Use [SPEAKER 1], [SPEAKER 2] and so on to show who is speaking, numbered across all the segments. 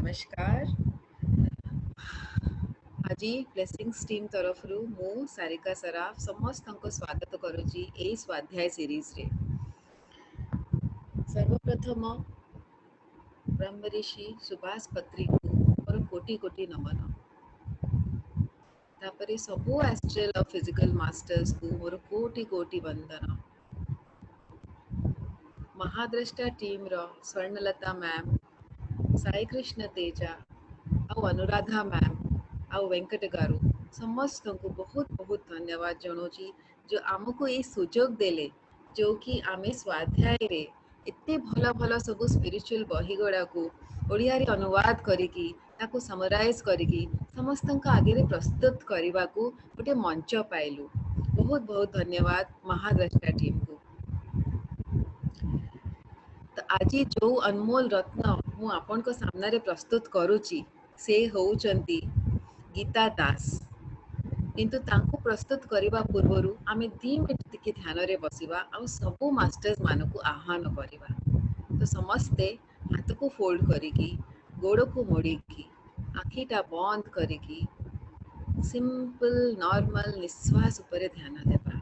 [SPEAKER 1] नमस्कार। आज blessings team तरफ मु सारिका सराफ समस्त को स्वागत करुच्ची ए स्वाध्याय सीरीज रे। सर्वप्रथम ब्रह्म ऋषि सुभाष पत्री को मोर कोटि कोटि नमन। तापरे सबु एस्ट्रल और फिजिकल मास्टर्स को मोर कोटि कोटि वंदन। महाद्रष्टा टीम रो स्वर्णलता मैम, साई कृष्ण तेजा और अनुराधा मैम और वेंकट गारू समस्त को बहुत बहुत धन्यवाद जनाऊँगी जो आमको ये सुजोग देले जो कि आमे स्वाध्याय रे एते भल भल सब स्पिरिचुअल बही गुड़ा को ओडिया रे अनुवाद करिकी ताको समराइज करिकी समस्त आगे रे प्रस्तुत करने को गोटे मंच पाइलु। बहुत बहुत धन्यवाद महाद्रष्टा टीम को। तो आज जो अनमोल रत्न मु आपन को सामने रे प्रस्तुत करूची से होउचंती गीता दास। किंतु तांको प्रस्तुत करने पूर्व आम 2 मिनट टिके ध्यान रे बसिबा और सबू मास्टर्स मान को आह्वान करवा। तो समस्ते हाथ को फोल्ड करिकी गोड़ को मोड़ीकी आखिटा बंद करिकी सिंपल नॉर्मल निश्वास उपरे ध्यान देबा।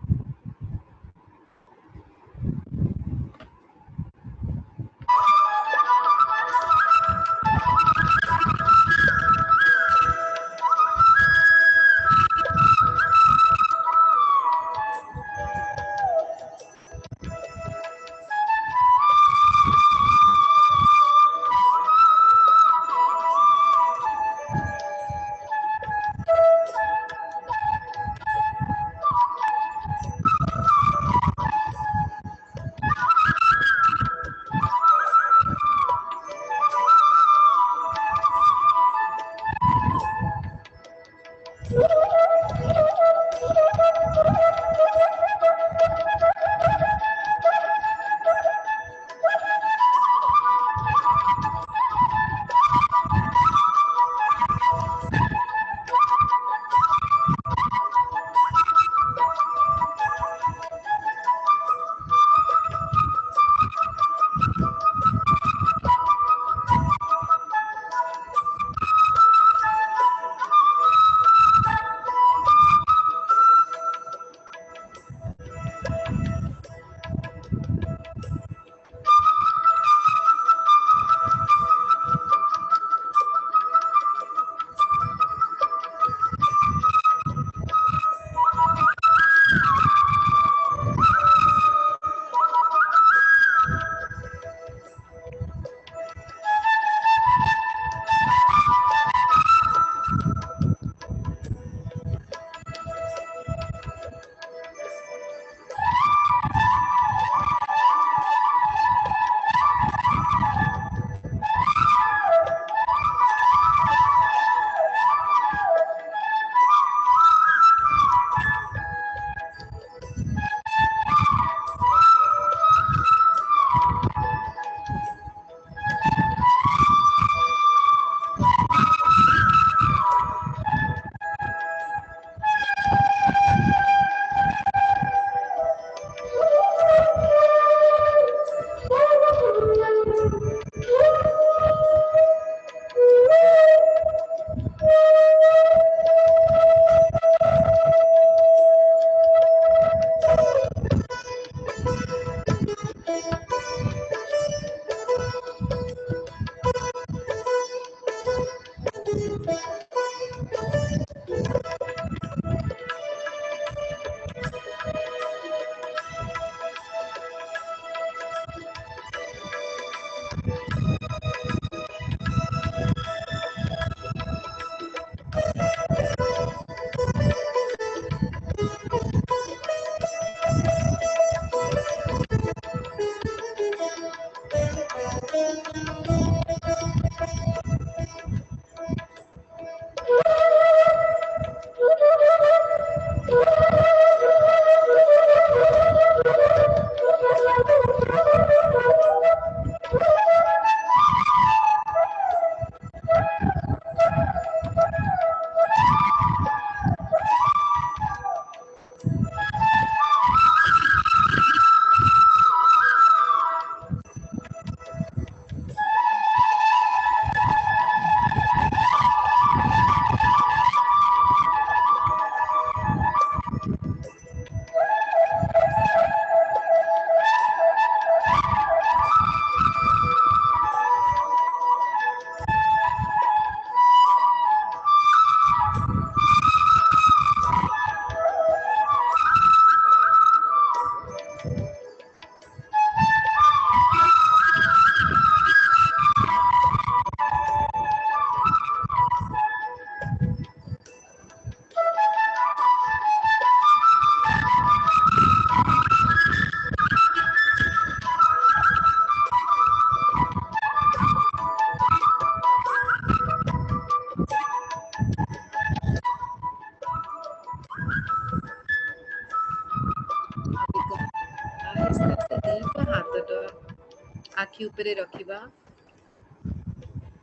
[SPEAKER 1] आखि उपरे रखिबा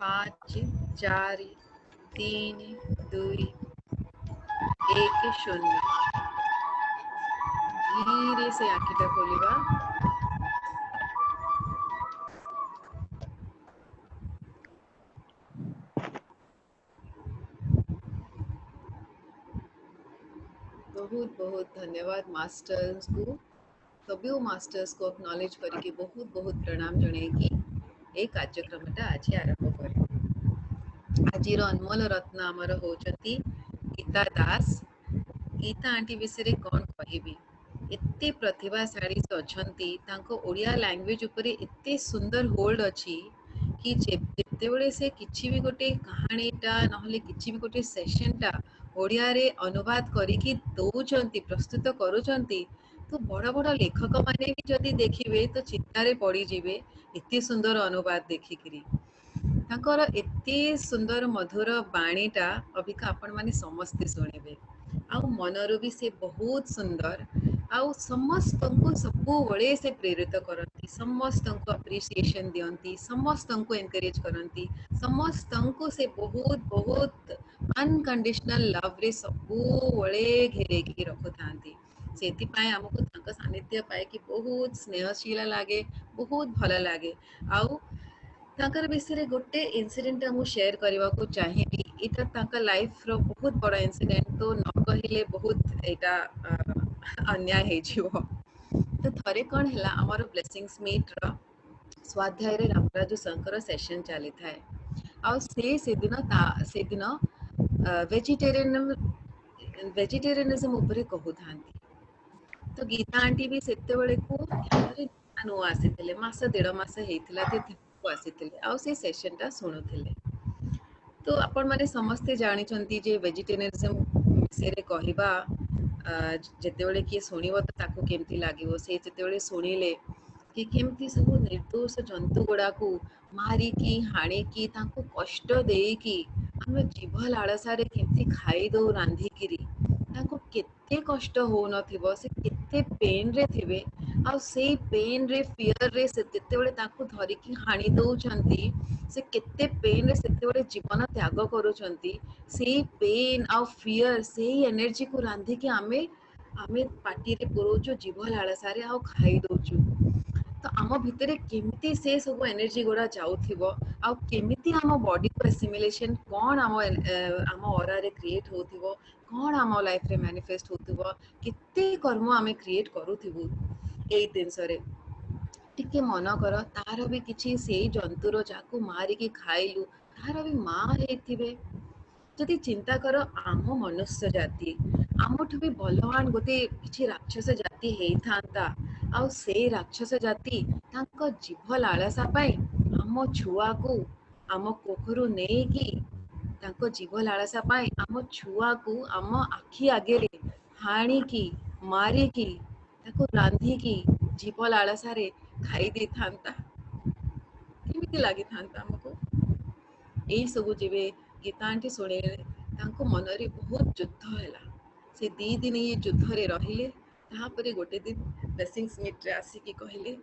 [SPEAKER 1] 5 4 3 2 1 0 धीरे से आखिटा खोलिबा बहुत बहुत धन्यवाद मास्टर्स को सभी मास्टर्स को एक्नॉलेज करके बहुत बहुत प्रणाम जणेकी ए कार्यक्रमटा आज आरंभ करे आज अनमोल रत्न आमर होचंती गीता दास गीता आंटी विषय कौन कहबी एते प्रतिभाशाली से अछंती तांको ओडिया लैंग्वेज उपरे एते सुंदर होल्ड अछि कि जेतेबेले से किछि भी गोटे कहानीटा नहले किछि भी गोटे सेशनटा ओडिया रे अनुवाद करिकी दौचंती प्रस्तुत करूचंती तो बड़ बड़ लेखक माने भी जदि देखिबे तो चिंतारे पड़ी जिवे एते सुंदर अनुवाद देखिकरी तांकर एते सुंदर मधुर बाणीटा अभिका आपण माने समस्ते सुनिबे आउ मनरु भी से बहुत सुंदर आउ समस्त को सबु बड़े से प्रेरित करती समस्त को अप्रिसिएशन दियंती समस्त को एनकरेज करती समस्त को से बहुत बहुत अनकंडीशनल लव रे सबु बड़े घेरे की रखु थांती सेति पाए हमको तांका सानिध्य पाए कि बहुत स्नेहशील लागे बहुत भल लागे आउ तांकर विषय गोटे इनसीडेंट मु शेयर करबा को चाहिबी एटा तांका लाइफ रो बहुत बड़ा इनसीडेंट तो न कहिले बहुत एटा अन्याय हे जिवो तो थरे कोन हला हमर ब्लेसिंग्स मीट रो स्वाध्याय रे रामराजू शंकर सेशन चली थाए आ से दिन वेजिटेरियनिज्म ऊपर कहू थांती तो गीता आंटी भी सेते बेले को नुआ आसीथिले मास डेढ़ मास हेइथिला ते आसीथिले आ से सेशनटा सुनुथिले तो आपण माने समस्ते जानिचंती जे वेजिटेरियनिज्म विषय कहबा जेतेबेले किए शुणिब तो ताको केमती लागिवो से जेतेबेले शुणिले कि केमती सब निर्दोष जंतु गुड़ा को मारिकी हाणिकी तांको कष्ट देकी आमे जीव लालसारे केमती खाई दो रांधिकिरी तांको केते कष्ट हो नथिबो से केते पेन रे थिबे आ से पेन रे फियर रे से जेतेबेले तांको धरिकी हाणी दउचंती से केते पेन रे सेतेबेले जीवन त्याग करूचंती से पेन आ फियर से एनर्जी को रांधिकी आमे आमे पार्टी रे पुरोचो जीव लालसारे आ खाई दउचु तो आम भितर केमिति से सब एनर्जी गुड़ा जाउथिबो आ केमिति आम बॉडी को एसिमिलेशन कोन आम ऑरा रे क्रिएट होथिबो कोन आम लाइफ रे मैनिफेस्ट होथिबो किते कर्म आमे क्रिएट करूथिबो एई दिन सरे टिके मन कर तार भी किछि से जंतुर जाको मारी की खाइलु तार भी मां हेथिबे जदि चिंता कर आम मनुष्य जाति आमठु भी बलवान गोटे किछि राक्षस जाति हेइथांता आ से राक्षस जाति तांको जीव लालसा पाई आम छुआ को आम कोखरु नेकी तांको जीव लालसा पाई आम छुआ को आम आखि आगे रे हाणी की मारी की ताको रांधी की जीव लालसा रे खाई दे थांता केमिति लागि थांता हमको एई सब जेबे गीता आंटी सुने तांको मनरे बहुत युद्ध हैला से दी दिन ये युद्ध रे रहिले ताहापरे गोटे दिन ब्लेसिंग्स मीट रे आसी की कहिले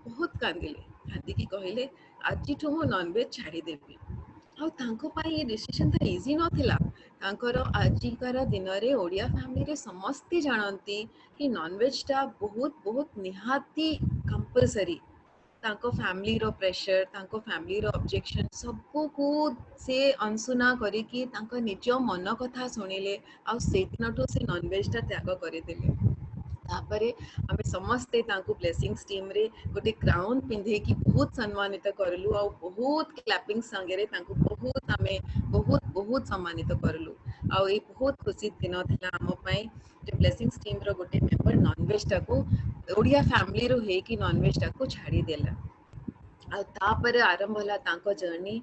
[SPEAKER 1] बहुत कांदिले कांदी की कहिले आज ठो मो नॉनवेज छाड़ी देबी आ तांको पाई ये डिसीजन त इजी नथिला तांकर आजिकार दिन रे ओडिया फैमिली रे समस्ते जानंती कि नॉनवेज टा बहुत बहुत निहाती कंपलसरी तांको फैमिली रो प्रेशर तांको फैमिली रो ऑब्जेक्शन सबको को से अनसुना करी कि तांको निज मन कथा सुनिले आ से दिनठो से नॉनवेज ता त्याग करि देले तापरे हमें समस्ते तांको ब्लेसिंग्स टीम रे गोटे क्राउन पिंधे की बहुत सम्मानित करलु आ बहुत क्लैपिंग संगे रे तांको बहुत हमें बहुत बहुत सम्मानित करलु आ ए बहुत खुशी दिन थिला हम पई जे ब्लेसिंग्स टीम रो गोटे मेंबर नॉनवेज ता को ओडिया फैमिली रो हे कि नॉनवेज टा को छाड़ी देला आ तापरे आरंभ होला तांको जर्नी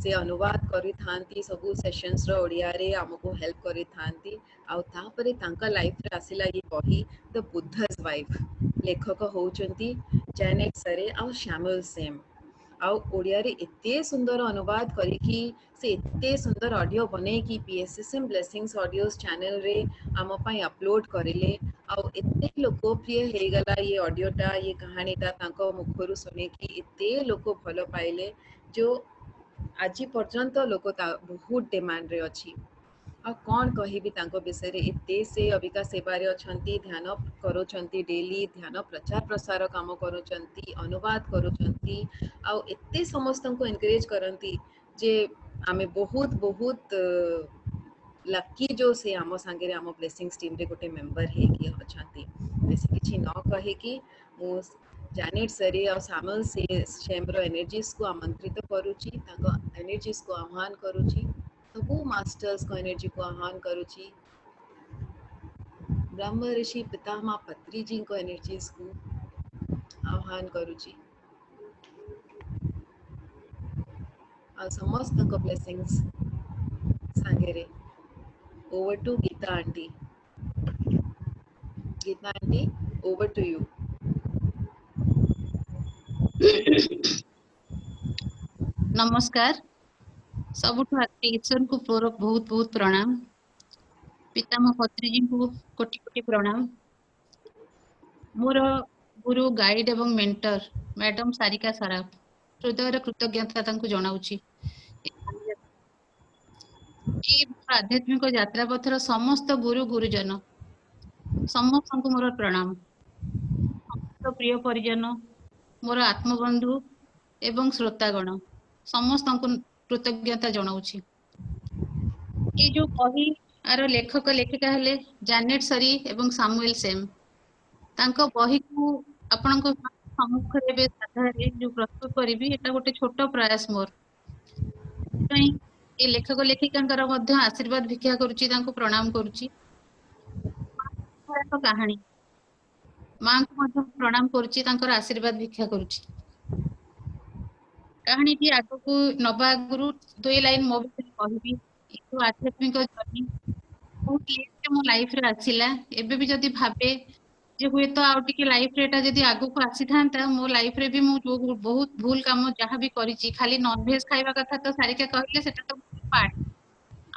[SPEAKER 1] से अनुवाद करी थांती सबु सेशंस रो ओडिया रे हमको हेल्प करी थांती आ तापरे तांका लाइफ रे आसिला ये बही द बुद्धस वाइफ लेखक होउचंती जैनेट सरे आ श्यामल सेम आउ ओडिया रे एते सुंदर अनुवाद करिकी से एते सुंदर ऑडियो बनेकी पीएसएसएम ब्लेसिंग्स ऑडियोस चैनल रे आम पई अपलोड करिले आउ एते लोकप्रिय हे गला ये ऑडियोटा ये कहानीटा तांको मुखरु सुनेकी एते लोक भलो पाइले जो आज पर्यंत लोक बहुत डिमांड रे अछि आ कौन कहिबी तांको विषय रे एते से अबिका सेवारे अछंती ध्यान करूछंती डेली ध्यान प्रचार प्रसार काम करूछंती अनुवाद करूछंती आ एते समस्त को एनकरेज करंती जे आमे बहुत बहुत लकी जो से आम सांगे आम ब्लेसिंग्स टीम रे गोटे मेंबर हे कि अछंती बेसी किछि न कहे कि मु जानेट सरी और सामल से चैम्बर एनर्जीज को आमंत्रित करूची ताको एनर्जीज को आह्वान करूची सबू मास्टर्स को एनर्जी को आह्वान करूची ब्रह्म ऋषि पितामह पत्री जी को एनर्जीज को आह्वान करूची और समस्त को ब्लेसिंग्स सांगेरे over to Geeta aunty over to you
[SPEAKER 2] नमस्कार सबुठ ईश्वर को बहुत बहुत प्रणाम पितामह पत्री जी को कोटि कोटि प्रणाम मोर गुरु गाइड एवं मेंटर मैडम सारिका सराफ हृदय कृतज्ञता तांको जनाउची आध्यात्मिक यात्रा पथर समस्त गुरु गुरुजन समस्त को मोर प्रणाम समस्त प्रिय परिजन मोर आत्मबंधु एवं श्रोतागण समस्त को कृतज्ञता जनाउची ये जो बही आर लेखक लेखिका हेले जानेट सरी एवं सामुएल सेम तांको बही को आपन को सम्मुख रे बे साधारे जो प्रस्तुत करिवि एटा गोटे छोट प्रयास मोर पई ए लेखक लेखिकांकर मध्य आशीर्वाद भिक्षा करूची तांको प्रणाम करूची कहानी मां को मध्य प्रणाम करूची तांकर आशीर्वाद भिक्षा करूची कहानी की आगो को नबा गुरु दुई लाइन मो कहबी जो आध्यात्मिक जर्नी बहुत लेट मो लाइफ रे आसिला एबे भी जदी भाबे जे हुए तो आउ टिके लाइफ रे एटा जदी आगो को आसी थांता मो लाइफ रे भी मो जो बहुत भूल काम जहां भी करिची खाली नॉन वेज खाइबा कथा तो सारिका कहले सेटा तो पार्ट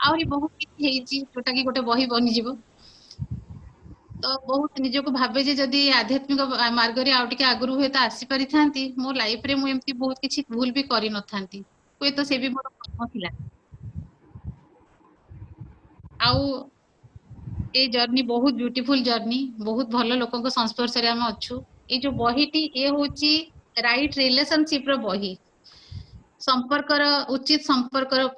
[SPEAKER 2] आउरी बहुत किछि हेची जोटा की गोटे बही बनि जिवो तो बहुत निजको भाबे जे जदी आध्यात्मिक मार्ग रे आउ टिके आगुरु हुए तो आसी पारि थांती मो लाइफ रे मु एम्ति बहुत किछि भूल भी करि न थांती हुए तो से भी मोर कर्म थिला आउ ए जर्नी बहुत ब्यूटीफुल जर्नी बहुत भलो लोकन को संस्पर्श रे हम अछु ए जो बहीटी ए होची राइट रिलेशनशिप रो बही संपर्क रो उचित संपर्क रो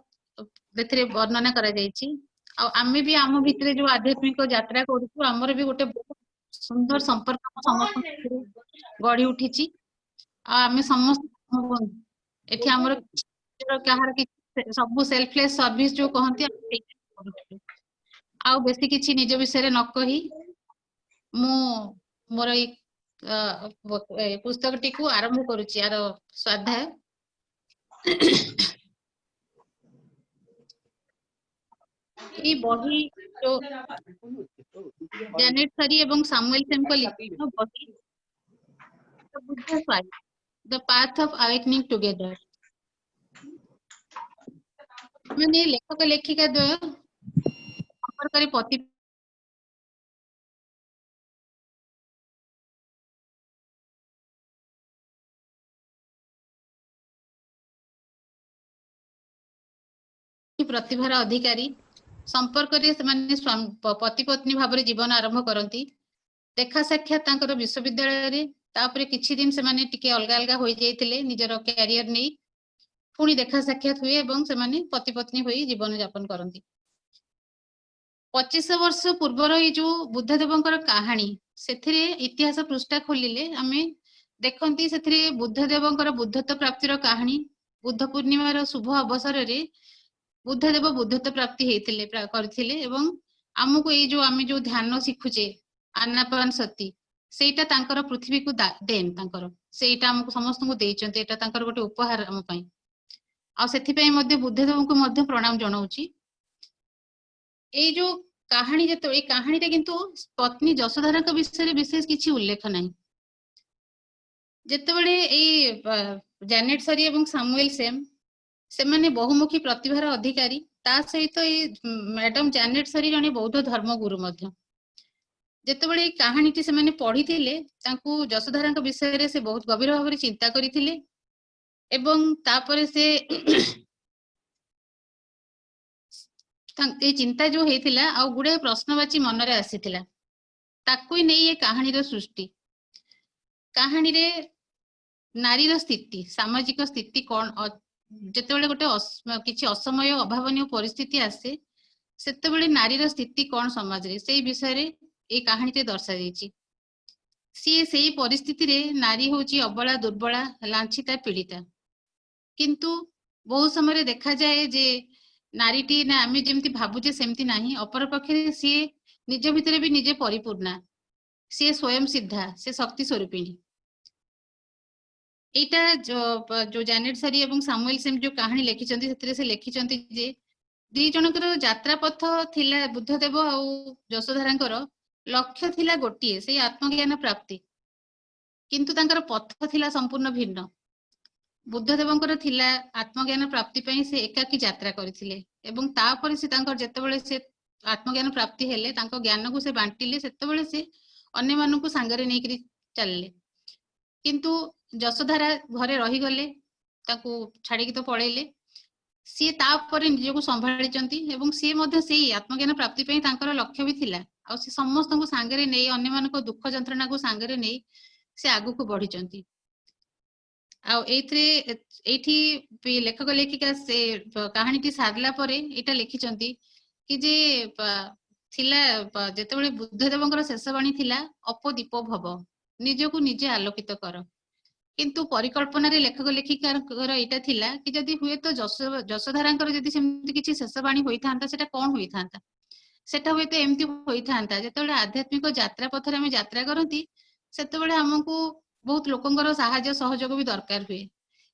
[SPEAKER 2] बेथरे वर्णना करा जायछि आ आमे भी आम भितरे जो आध्यात्मिक यात्रा करूछु हमर भी गोटे बहुत सुंदर संपर्क समस्त गढ़ी उठिछि आ आमे समस्त एठी हमर कहार कि सब सेल्फलेस सर्विस जो कहंती आ बेसी किछि निज विषय न कही मु मोर पुस्तक टी को आरंभ करूछि यार स्वाध्याय ई बही जो जैनेट सरी एवं सामुएल सेम को लिखित बही the path of awakening together माने लेखक लेखिका द्वय संपर्क पति प्रतिभार अधिकारी संपर्क रे पति पत्नी भाव जीवन आरंभ करती देखा साक्षात विश्वविद्यालय रे तापरे किछि दिन से माने टिके अलगा अलगा हो जाइतिले निजर कैरियर नै पुणी देखा साक्षात हुए एवं से माने पति पत्नी होई जीवन यापन करती 25 वर्ष पूर्वर ये जो बुद्धदेवंकर कहानी सेथिरे इतिहास पृष्ठा खोलिले आमे देखंती सेथिरे बुद्धदेवंकर बुद्धत्व प्राप्तिर कहानी बुद्ध पूर्णिमार शुभ अवसर रे बुद्धदेव बुद्धत्व प्राप्ति हेतिले करथिले एवं हमको ये जो आमे जो ध्यान शिखुचे आनापान सती सेटा तांकर पृथ्वी को देन तांकर सेटा हमको समस्त को देइचंते एटा तांकर गोटे उपहार हम पई आ सेथि पई मध्ये बुद्धदेव को मध्ये प्रणाम जणाउची ए जो कहानी जतो ए कहानी रे किंतु पत्नी यशोधरा के विषय रे विशेष किछि उल्लेख नै ଯେତେବେଳେ ଏଇ ଜାନେଟ୍ ସରି ଏବଂ ସାମୁଏଲ ସେମ୍ ସେମାନେ ବହୁମୁଖୀ ପ୍ରତିଭାର ଅଧିକାରୀ, ତା ସହିତ ଏଇ ମ୍ୟାଡାମ ଜାନେଟ୍ ସରି ଜଣେ ବୌଦ୍ଧ ଧର୍ମଗୁରୁ ମଧ୍ୟ। ଯେତେବେଳେ ଏଇ କାହାଣୀଟି ସେମାନେ ପଢିଥିଲେ ତାଙ୍କୁ ଯଶୋଧାରାଙ୍କ ବିଷୟରେ ସେ ବହୁତ ଗଭୀର ଭାବରେ ଚିନ୍ତା କରିଥିଲେ ଏବଂ ତାପରେ ସେ ଏଇ ଚିନ୍ତା ଯୋଉ ହେଇଥିଲା ଆଉ ଗୁଡାଏ ପ୍ରଶ୍ନବାଚୀ ମନରେ ଆସିଥିଲା, ତାକୁ ନେଇ ଏ କାହାଣୀର ସୃଷ୍ଟି। କାହାଣୀରେ ନାରୀର ସ୍ଥିତି, ସାମାଜିକ ସ୍ଥିତି କଣ, ଯେତେବେଳେ ଗୋଟେ କିଛି ଅସମୟ ଅଭାବନୀୟ ପରିସ୍ଥିତି ଆସେ ସେତେବେଳେ ନାରୀର ସ୍ଥିତି କଣ ସମାଜରେ, ସେଇ ବିଷୟରେ ଏଇ କାହାଣୀରେ ଦର୍ଶାଯାଇଛି। ସିଏ ସେଇ ପରିସ୍ଥିତିରେ ନାରୀ ହଉଛି ଅବଳା, ଦୁର୍ବଳା, ଲାଞ୍ଛିତା, ପୀଡିତା। କିନ୍ତୁ ବହୁ ସମୟରେ ଦେଖାଯାଏ ଯେ ନାରୀଟି ନା ଆମେ ଯେମିତି ଭାବୁଛେ ସେମିତି ନାହିଁ, ଅପରପକ୍ଷରେ ସିଏ ନିଜ ଭିତରେ ବି ନିଜେ ପରିପୂର୍ଣ୍ଣା, ସିଏ ସ୍ୱୟଂ ସିଦ୍ଧା, ସେ ଶକ୍ତି ସ୍ୱରୂପିଣୀ। ଏଇଟା ଯୋଉ ଜାନେଟ୍ ସରି ଏବଂ ସାମୁଏଲ ସେମ୍ ଯୋଉ କାହାଣୀ ଲେଖିଛନ୍ତି ସେଥିରେ ସେ ଲେଖିଛନ୍ତି ଯେ ଦି ଜଣଙ୍କର ଯାତ୍ରା ପଥ ଥିଲା, ବୁଦ୍ଧଦେବ ଆଉ ଯଶୋଧାରାଙ୍କର ଲକ୍ଷ୍ୟ ଥିଲା ଗୋଟିଏ, ସେଇ ଆତ୍ମଜ୍ଞାନ ପ୍ରାପ୍ତି, କିନ୍ତୁ ତାଙ୍କର ପଥ ଥିଲା ସମ୍ପୂର୍ଣ୍ଣ ଭିନ୍ନ। ବୁଦ୍ଧଦେବଙ୍କର ଥିଲା ଆତ୍ମଜ୍ଞାନ ପ୍ରାପ୍ତି ପାଇଁ ସେ ଏକାକୀ ଯାତ୍ରା କରିଥିଲେ ଏବଂ ତାପରେ ସେ ତାଙ୍କର ଯେତେବେଳେ ସେ ଆତ୍ମଜ୍ଞାନ ପ୍ରାପ୍ତି ହେଲେ, ତାଙ୍କ ଜ୍ଞାନକୁ ସେ ବାଣ୍ଟିଲେ, ସେତେବେଳେ ସେ ଅନ୍ୟମାନଙ୍କୁ ସାଙ୍ଗରେ ନେଇକରି ଚାଲିଲେ। କିନ୍ତୁ ଯଶୋଧାରା ଘରେ ରହିଗଲେ, ତାକୁ ଛାଡିକି ତ ପଳେଇଲେ। ସିଏ ତାପରେ ନିଜକୁ ସମ୍ଭାଳିଛନ୍ତି ଏବଂ ସିଏ ମଧ୍ୟ ସେଇ ଆତ୍ମଜ୍ଞାନ ପ୍ରାପ୍ତି ପାଇଁ ତାଙ୍କର ଲକ୍ଷ୍ୟ ବି ଥିଲା, ଆଉ ସେ ସମସ୍ତଙ୍କୁ ସାଙ୍ଗରେ ନେଇ, ଅନ୍ୟମାନଙ୍କ ଦୁଃଖ ଯନ୍ତ୍ରଣାକୁ ସାଙ୍ଗରେ ନେଇ ସେ ଆଗକୁ ବଢିଛନ୍ତି। ଆଉ ଏଇଠି ଲେଖକ ଲେଖିକା ସେ କାହାଣୀଟି ସାରିଲା ପରେ ଏଇଟା ଲେଖିଛନ୍ତି କି ଯେ ଥିଲା ଯେତେବେଳେ ବୁଦ୍ଧଦେବଙ୍କର ଶେଷ ବାଣୀ ଥିଲା ଅପଦୀପ ଭବ, ନିଜକୁ ନିଜେ ଆଲୋକିତ କର। କିନ୍ତୁ ପରିକଳ୍ପନାରେ ଲେଖକ ଲେଖିକାର ଏଇଟା ଥିଲା କି ଯଦି ହୁଏତ ଯଶୋଧାରାଙ୍କର ଯଦି ସେମିତି କିଛି ଶେଷ ବାଣୀ ହୋଇଥାନ୍ତା, ସେଟା କଣ ହୋଇଥାନ୍ତା? ସେଟା ହୁଏତ ଏମିତି ହୋଇଥାନ୍ତା, ଯେତେବେଳେ ଆଧ୍ୟାତ୍ମିକ ଯାତ୍ରା ପଥରେ ଆମେ ଯାତ୍ରା କରନ୍ତି ସେତେବେଳେ ଆମକୁ ବହୁତ ଲୋକଙ୍କର ସାହାଯ୍ୟ ସହଯୋଗ ବି ଦରକାର ହୁଏ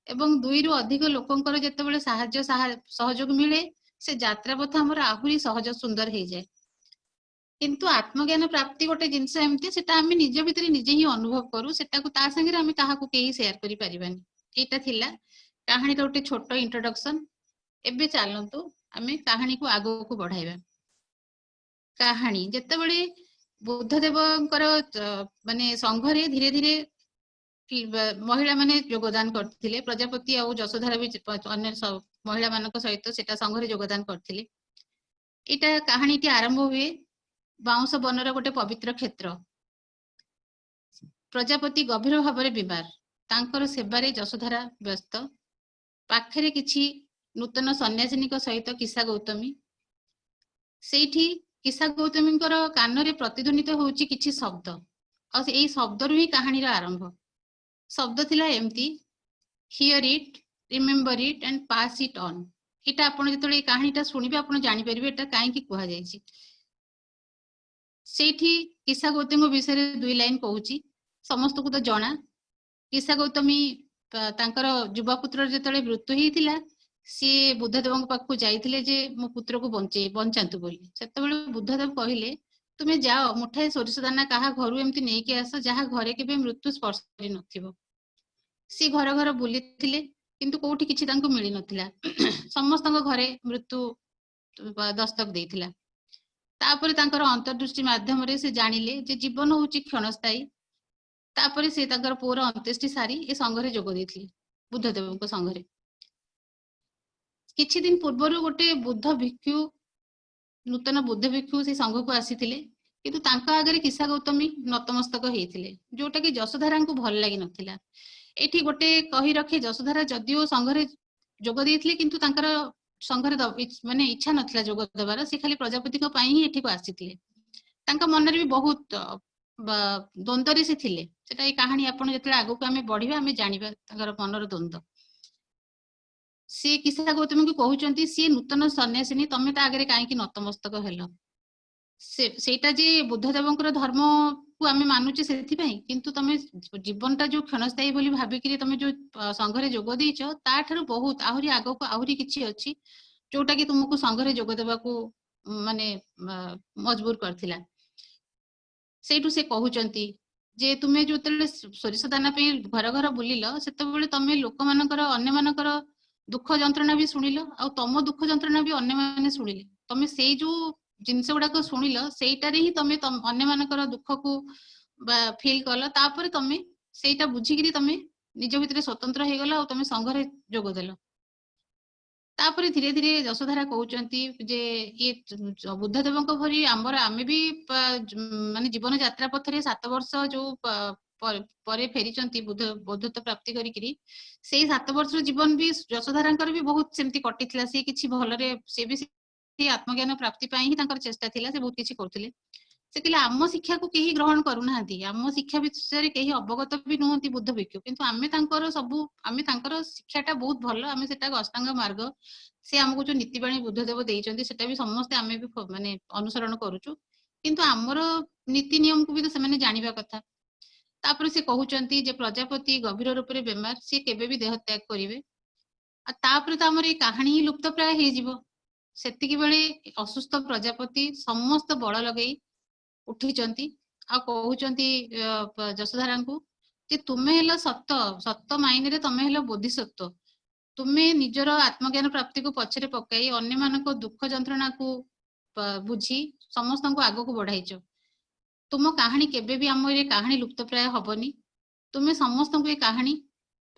[SPEAKER 2] ଏବଂ ଦୁଇରୁ ଅଧିକ ଲୋକଙ୍କର ଯେତେବେଳେ ସାହାଯ୍ୟ ସହଯୋଗ ମିଳେ ସେ ଯାତ୍ରା ପଥ ଆମର ଆହୁରି ସହଜ ସୁନ୍ଦର ହେଇଯାଏ। କିନ୍ତୁ ଆତ୍ମଜ୍ଞାନ ପ୍ରାପ୍ତି ଗୋଟେ ଜିନିଷ ଏମିତି, ସେଟା ଆମେ ନିଜ ଭିତରେ ନିଜେ ହିଁ ଅନୁଭବ କରୁ, ସେଟାକୁ ତା ସାଙ୍ଗରେ ଆମେ କାହାକୁ କେହି ସେୟାର କରିପାରିବାନି। ଏଇଟା ଥିଲା କାହାଣୀର ଗୋଟେ ଛୋଟ ଇଣ୍ଟ୍ରୋଡକ୍ସନ। ଏବେ ଚାଲନ୍ତୁ ଆମେ କାହାଣୀକୁ ଆଗକୁ ବଢାଇବା। କାହାଣୀ ଯେତେବେଳେ ବୁଦ୍ଧଦେବଙ୍କର ମାନେ ସଂଘରେ ଧୀରେ ଧୀରେ ମହିଳା ମାନେ ଯୋଗଦାନ କରିଥିଲେ, ପ୍ରଜାପତି ଆଉ ଯଶୋଧାରା ବି ଅନ୍ୟ ମହିଳା ମାନଙ୍କ ସହିତ ସେଟା ସଂଘରେ ଯୋଗଦାନ କରିଥିଲେ। ଏଇଟା କାହାଣୀଟି ଆରମ୍ଭ ହୁଏ ବାଉଁଶ ବନର ଗୋଟେ ପବିତ୍ର କ୍ଷେତ୍ର। ପ୍ରଜାପତି ଗଭୀର ଭାବରେ ବିମାର, ତାଙ୍କର ସେବାରେ ଯଶୋଧାରା ବ୍ୟସ୍ତ। ପାଖରେ କିଛି ନୂତନ ସନ୍ନ୍ୟାସିନୀଙ୍କ ସହିତ କିସା ଗୌତମୀ। ସେଇଠି କିସା ଗୌତମୀଙ୍କର କାନରେ ପ୍ରତିଧ୍ୱନିତ ହଉଛି କିଛି ଶବ୍ଦ, ଆଉ ଏଇ ଶବ୍ଦରୁ ହିଁ କାହାଣୀର ଆରମ୍ଭ। ଶବ୍ଦ ଥିଲା ଏମିତି, hear it, remember it and pass it on. ଏଇଟା ଆପଣ ଯେତେବେଳେ ଏଇ କାହାଣୀଟା ଶୁଣିବେ ଆପଣ ଜାଣିପାରିବେ ଏଟା କାହିଁକି କୁହାଯାଇଛି। ସେଇଠି କିସା ଗୌତମୀଙ୍କ ବିଷୟରେ 2 ଲାଇନ କହୁଛି। ସମସ୍ତଙ୍କୁ ତ ଜଣା, କିସା ଗୌତମୀ ତାଙ୍କର ଯୁବ ପୁତ୍ରର ଯେତେବେଳେ ମୃତ୍ୟୁ ହେଇଥିଲା ସିଏ ବୁଦ୍ଧଦେବଙ୍କ ପାଖକୁ ଯାଇଥିଲେ ଯେ ମୋ ପୁତ୍ରକୁ ବଞ୍ଚାନ୍ତୁ ବୋଲି। ସେତେବେଳେ ବୁଦ୍ଧଦେବ କହିଲେ ତୁମେ ଯାଅ ମୁଠାଏ ସୋରିଷ ଦାନା କାହା ଘରୁ ଏମିତି ନେଇକି ଆସ ଯାହା ଘରେ କେବେ ମୃତ୍ୟୁ ସ୍ପର୍ଶ କରିନଥିବ। ସେ ଘର ଘର ବୁଲିଥିଲେ କିନ୍ତୁ କୋଉଠି କିଛି ତାଙ୍କୁ ମିଳିନଥିଲା, ସମସ୍ତଙ୍କ ଘରେ ମୃତ୍ୟୁ ଦସ୍ତକ ଦେଇଥିଲା। ତାପରେ ତାଙ୍କର ଅନ୍ତର୍ଦୃଷ୍ଟି ମାଧ୍ୟମରେ ସେ ଜାଣିଲେ ଯେ ଜୀବନ ହଉଛି କ୍ଷଣସ୍ଥାୟୀ। ତାପରେ ସେ ତାଙ୍କର ପୁଅର ଅନ୍त्यେଷ୍ଟି ସାରି ଏ ସଂଘରେ ଯୋଗ ଦେଇଥିଲେ, ବୁଦ୍ଧଦେବଙ୍କ ସଂଘରେ। କିଛି ଦିନ ପୂର୍ବରୁ ଗୋଟେ ବୁଦ୍ଧ ଭିକ୍ଷୁ, ନୂତନ ବୁଦ୍ଧ ଭିକ୍ଷୁ ସେ ସଂଘକୁ ଆସିଥିଲେ, କିନ୍ତୁ ତାଙ୍କ ଆଗରେ କିସା ଗୌତମୀ ନତମସ୍ତକ ହେଇଥିଲେ, ଯୋଉଟା କି ଯଶୋଧାରାଙ୍କୁ ଭଲ ଲାଗି ନଥିଲା। ଏଠି ଗୋଟେ କହି ରଖେ, ଯଶୋଧାରା ଯଦିଓ ସଂଘରେ ଯୋଗ ଦେଇଥିଲେ କିନ୍ତୁ ତାଙ୍କର ସଂଘରେ ମାନେ ଇଚ୍ଛା ନଥିଲା ଯୋଗ ଦେବାର, ସେ ଖାଲି ପ୍ରଜାପତିଙ୍କ ପାଇଁ ହିଁ ଏଠିକୁ ଆସିଥିଲେ। ତାଙ୍କ ମନରେ ବି ବହୁତ ଦ୍ୱନ୍ଦ୍ୱରେ ସେ ଥିଲେ। ସେଟା ଏଇ କାହାଣୀ ଆପଣ ଯେତେବେଳେ ଆଗକୁ ଆମେ ବଢିବା ଆମେ ଜାଣିବା ତାଙ୍କର ମନର ଦ୍ୱନ୍ଦ୍ୱ। ସିଏ କିସା ଗୌତମୀଙ୍କୁ କହୁଛନ୍ତି ସିଏ ନୂତନ ସନ୍ନ୍ୟାସିନୀ, ତମେ ତା ଆଗରେ କାହିଁକି ନତମସ୍ତକ ହେଲ? ସେଇଟା ଯେ ବୁଦ୍ଧଦେବଙ୍କର ଧର୍ମକୁ ଆମେ ମାନୁଛେ ସେଥିପାଇଁ, କିନ୍ତୁ ତମେ ଜୀବନଟା ଯୋଉ କ୍ଷଣସ୍ଥାୟୀ ବୋଲି ଭାବିକିରି ତମେ ଯୋଉ ସଂଘରେ ଯୋଗ ଦେଇଛ ତାଠାରୁ ବହୁତ ଆହୁରି ଆଗକୁ ଆହୁରି କିଛି ଅଛି ଯୋଉଟା କି ତୁମକୁ ସଂଘରେ ଯୋଗ ଦେବାକୁ ମାନେ ମଜବୁର କରିଥିଲା। ସେଇଠୁ ସେ କହୁଛନ୍ତି जे तुमे जो सोरिष दाना पे घर घर बुलिल सेतेबेले तमे लोक मानकर अन्य मानकर दुख जंत्रणा भी शुणिल आ तम दुख जंत्रणा भी अन्य माने शुणिले तमे सेई जो जिनस गुड़ाक शुणिल सेटारे ही तमे अन्य मानकर दुख को फिल कल तापर तमे सेटा बुझिकी तमे निज भितर स्वतंत्र हो गला तमे संघरे जोगदेल तापर धीरे धीरे यशोधारा कहते जे ये बुद्धदेव भरी आमर आमे भी माने जीवन यात्रा पथरे 7 वर्ष जो परे फेरी बौद्धत्व प्राप्ति करी से 7 वर्ष जीवन भी यशोधारा भी बहुत सेमती कटी सी किसी भलरे से भी आत्मज्ञान प्राप्ति ही चेष्टा थिला से बहुत किसी करथिले से कहले आम शिक्षा को कहीं ग्रहण करूना आम शिक्षा विषय कहीं अवगत भी नुहति बुद्ध भिक्षु किंतु आमे तांकर सबु आमे तांकर शिक्षाटा बहुत भल आमे सेटा अष्टांग मार्ग से हमको जो नीतिबाणी बुद्धदेव देइचंती सेटा भी समस्त आमे भी माने अनुसरण करूछु किंतु हमर नीति नियम को भी तो सेमाने जानिबा कथा तापर से कहउचंती जे प्रजापति गभीर रूप रे बेमार से केबे भी देह त्याग करिवे आ तापर त हमर ए कहानी ही लुप्त प्राय हे जीवो सेतिकी बेले असुस्थ प्रजापति समस्त बळ लगेई उठिचंती आ कहउचंती यशोधारा को जे तुमे हेलो सत्य सत्य मायने रे तमे हेलो बोधिसत्व तुमे निजर आत्मज्ञान प्राप्ति को पछरे पकाई अन्य मानको दुख जंत्रणा को बुझी समस्त को आगो को बढ़ाइछ तुम कहानी केबे भी हमर ए कहानी लुप्त प्राय हबनी तुमे समस्त को ए कहानी